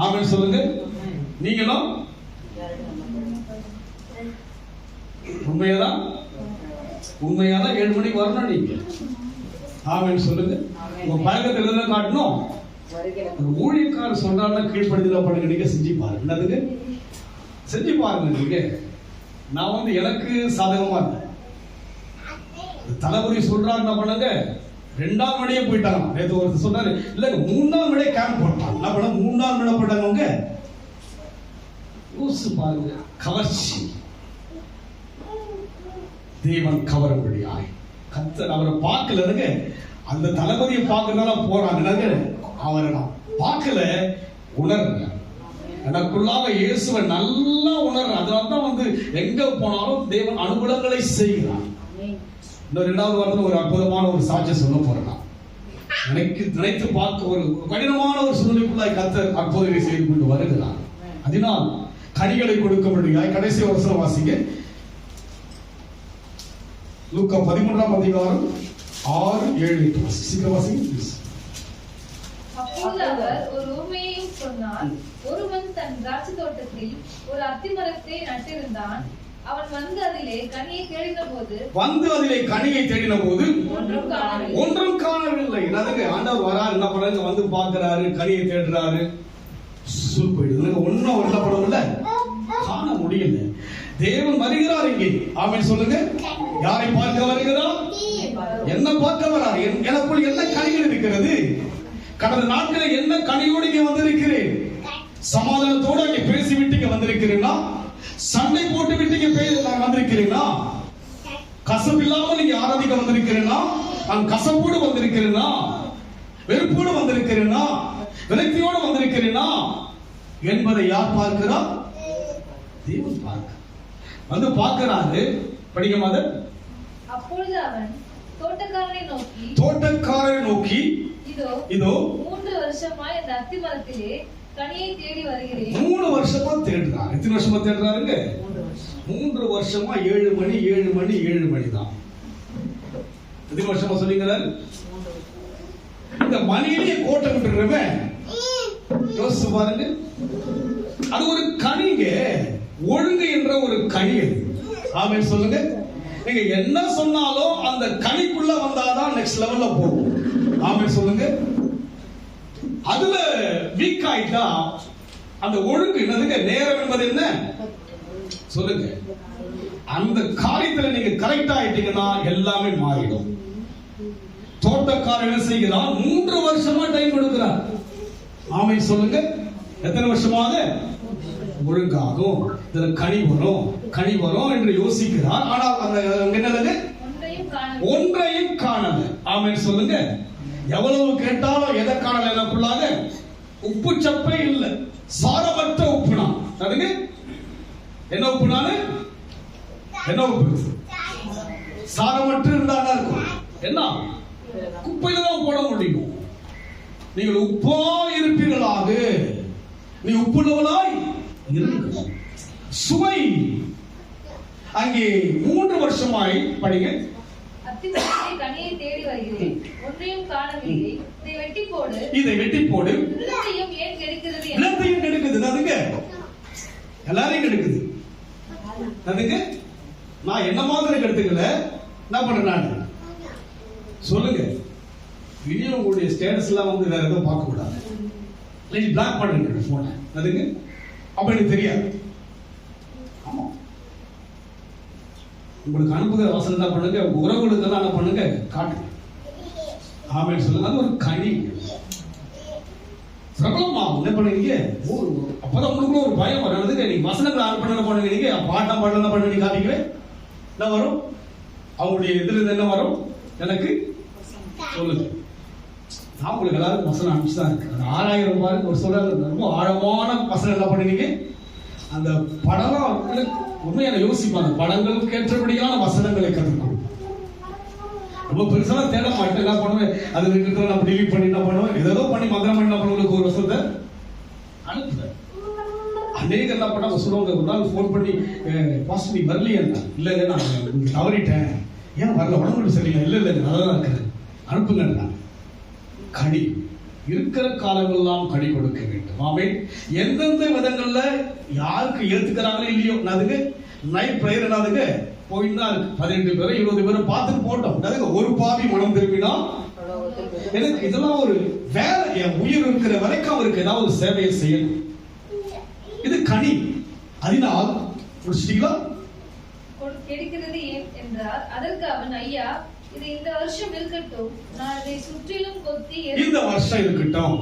A: ஆமென் சொல்லுங்க. நீங்களும் உண்மையாதான் 7 மணிக்கு வரணும். நீங்க ஆமென் சொல்லுங்க. உங்க பழக்கத்தில் என்ன காட்டணும்? ஊழியக்காரர் சொல்றாருன்னா கீழ்ப்படுத்தல பண்ணுங்க. நீங்க செஞ்சு பாருங்க. என்னதுக்கு செஞ்சு பாருங்க. நீங்க நான் எனக்கு சாதகமா இல்லை. தளபதி சொல்றாரு, என்ன பண்ணுங்க, 2ஆம் மணியே போயிட்டாங்க. நேற்று ஒருத்தர் சொன்னாரு, இல்லங்க 3ஆம் மணியே கேம்ப் போட்டாங்க. என்ன பண்ண 3ஆம் மணி போட்டாங்க. அவங்க யோசிச்சு பாருங்க. கவர்ச்சி, தேவன் கவரும்படியாய் கர்த்தர் அவரை பார்க்கல. அந்த தளபதியை பார்க்கறதால போறாங்க. அவரை நான் பார்க்கல, உணர்ங்க. எனக்குள்ளாக இயேசுவை நல்லா உணர்ற. அதனால்தான் எங்க போனாலும் தேவன் அனுகூலங்களை செய்கிறார். இன்னும் 2வது வாரத்தில் ஒரு அற்புதமான ஒரு சாட்சியம் சொல்ல போறேன். எனக்கு நினைத்து பார்க்க ஒரு கடினமான ஒரு சூழ்நிலைக்குள்ளாய் கர்த்தர் அற்புதங்களை செய்து கொண்டு வருகிறார். அதனால் கனிகளை கொடுக்க முடியாது. கடைசி வசனம் வாசிங்க. லூக்கா 13ஆம் அதிகாரம் 6, 7, 8 சீக்கிரம் வாசிங்க.
C: அப்பொழுது அவர் ஒரு உவமையையும் சொன்னார். ஒருவன் தன் திராட்சை தோட்டத்தில் ஒரு அத்திமரத்தை நட்டிருந்தான். அவன் அதிலே கனியை தேடின போது ஒன்றும் காணவில்லை. ஆண்டவர் வராரு, என்ன பண்றாரு, பார்க்கிறாரு, கனியை தேடுறாரு, போயிடுது. ஒன்னும் அவர் என்ன பண்ணவில்லை, காண முடியல. தேவன் வருகிறார் இங்கே. ஆமென் சொல்லுங்க. யாரை பார்க்க வருகிறார்? என்ன பார்க்க வரார்? எனக்குள் என்ன கனிகள் இருக்கிறது? கடந்த நாட்களில் என்ன கனியோடு இங்கே வந்திருக்கிறேன்? சமாதானத்தோடு அங்கே பேசிவிட்டு இங்கே வந்திருக்கிறேன்னா? சண்டை போட்டு விட்டு இங்கே வந்திருக்கிறேன்னா? கசப்பு இல்லாமல் நீங்க ஆராதிக்க வந்திருக்கிறேன்னா? நான் கசப்போடு வந்திருக்கிறேன்னா? வெறுப்போடு வந்திருக்கிறேன்னா? விரக்தியோடு வந்திருக்கிறேன்னா என்பதை யார் பார்க்கிறார்? தேவன் பார்க்க பார்க்கிறாரு. படிக்க மாதர். அப்பொழுது அவன்
A: தோட்டக்காரரை நோக்கி இதோ
C: 3 வருஷமாய் இந்த அத்திமரத்திலே கனியை தேடி வருகிறேன்.
A: 3 வருஷமா தேடுறாரு. எத்தனை வருஷமா தேடுறாருங்க? 3 வருஷமா 7 மணி தான். எத்தனை வருஷமா சொல்லிக்கிறாரு? இந்த மணியிலேயே கோட்டை விட்டுறவன் யோசிச்சு பாருங்க. அது ஒரு கனிங்க, ஒழுங்கு என்ற ஒரு கனி. ஆமென் சொல்லுங்க. நீங்க என்ன சொன்னாலும் அந்த கனிக்குள்ள வந்தாதான் நெக்ஸ்ட் லெவல்ல போகும். ஆமென் சொல்லுங்க. அதுல வீக் ஆயிட்டா அந்த ஒழுங்கு என்னதுங்க? நேரம் என்பது என்ன சொல்லுங்க. அந்த காரியத்துல நீங்க கரெக்டா ஆயிட்டீங்கன்னா எல்லாமே மாறிடும். தோட்டக்காரர் என்ன செய்கிறார்? 3 வருஷமா டைம் கொடுக்கிறார். ஆமென் சொல்லுங்க. எத்தனை வருஷமாக? ஒழுங்காகும், இதுல கனி வரும் என்று யோசிக்கிறார். ஆனால் அந்த என்னது? ஒன்றையும் காணல. ஆமென் சொல்லுங்க. எவ்வளவு கேட்டாலும் எதை காணல? எனக்குள்ளாக உப்பு சப்பே இல்லை, சாரமற்ற உப்புனா. அதுங்க என்ன உப்புனால? என்ன உப்பு? சாரமற்று இருந்தா இருக்கும். என்ன குப்பையில தான் போட முடியும். நீங்கள் உப்பா இருப்பீர்களாக. நீ உப்புள்ளவளாய் இருக்க. சுவை அங்கே 3 வருஷமாய் படிங்க.
C: அத்திமரத்தை
D: கனியை தேடி வருகிறேன், ஒன்றையும் காணவில்லை.
C: இதை வெட்டி போடு.
D: நிலத்தையும் ஏன் கெடுக்கிறது?
C: நிலத்தையும் கெடுக்குது. அதுங்க எல்லாரையும் கெடுக்குது. அதுங்க நான் என்ன மாதிரி கெடுத்துக்கல. என்ன பண்றேன் நான்? சொல்லுங்க. இனி உங்களுடைய ஸ்டேட்டஸ் எல்லாம் வந்து வேற எதுவும் பார்க்க கூடாது. இல்லை பிளாக் பண்ணுங்க போன. அதுங்க அப்ப எனக்கு தெரியாது. ஆமா, உங்களுக்கு அனுப்புகிற வசனம் தான் பண்ணுங்க. உறவுகளுக்கு எல்லாம் என்ன பண்ணுங்க, காட்டுங்க. ஆமென் சொல்லுங்க. அது ஒரு கனி பிரபலமாகும். என்ன பண்ணுவீங்க? அப்பதான் உங்களுக்கு ஒரு பயம் வரும். நீங்க வசனங்களை ஆன் பண்ண பண்ணுவீங்க, பாட்டம் பாடல பண்ணி காட்டிக்கவே என்ன வரும்? அவங்களுடைய எதிர்த்து என்ன வரும்? எனக்கு சொல்லுங்க. நான் உங்களுக்கு எல்லாருக்கும் வசனம் அனுப்பிச்சுதான் இருக்கு. அந்த 6000 ரூபாய்க்கு ஒரு சொல்ல ரொம்ப ஆழமான வசனம் என்ன பண்ணுவீங்க? அந்த படம் உண்மையான யோசிப்பாங்க. படங்களுக்கு ஏற்றபடியான வசனங்களை கற்றுக்கணும். ரொம்ப பெருசாலாம் தேட மாட்டேன். என்ன பண்ணுவேன்? அது இருக்கிற நம்ம டிலீட் பண்ணி என்ன பண்ணுவேன்? ஏதோ பண்ணி மந்திரம் பண்ணி உங்களுக்கு ஒரு வசனத்தை அனுப்புவேன். அநேக என்ன பண்ணா சொல்லுவாங்க, ஒரு நாள் ஃபோன் பண்ணி பாஸ்ட் நீ வரலையா? இல்லைங்க நான் தவறிட்டேன். ஏன் வரல? உடம்பு சரியில்லை. இல்லை நல்லா இருக்கிறேன், அனுப்புங்க. கனி இருக்கிற காலங்கள்லாம் கனி கொடுக்க வேண்டும். ஆமென். எந்தெந்த விதங்கள்ல யாருக்கு ஏத்துக்கிறாங்களோ இல்லையோ, அதுக்கு நைட் பிரேயர் என்னதுங்க போயிட்டு தான் இருக்கு. 18 பேரை 20 பேரை பார்த்துட்டு போட்டோம். அதுக்கு ஒரு பாவி மனம் திரும்பினா எனக்கு இதெல்லாம் ஒரு வேலை. என் உயிர் இருக்கிற வரைக்கும் அவருக்கு ஏதாவது ஒரு சேவையை செய்யணும். இது கனி. அதனால் முடிச்சிட்டீங்களா?
D: கெடுக்கிறது ஏன் என்றார். அதற்கு அவன், ஐயா, இது இந்த வருஷம் இருக்கட்டும், நான் இதை சுற்றிலும் கொத்தி.
C: இந்த வருஷம் இருக்கட்டும்.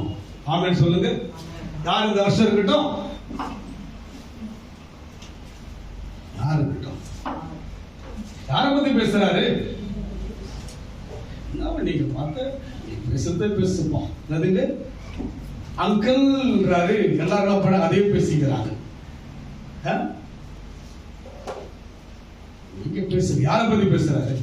C: ஆமென் சொல்லுங்க. யார் இந்த வருஷம் இருக்கட்டும்? யார் இருக்கட்டும்? யாரை பத்தி பேசுறாரு? நீங்க பார்த்த பேசுறதே பேசுப்போம். அதுங்க அங்கிள்ன்றாரு. எல்லாரும் அதே பேசிக்கிறாங்க. நீங்க பேசுங்க. யாரை பத்தி பேசுறாரு?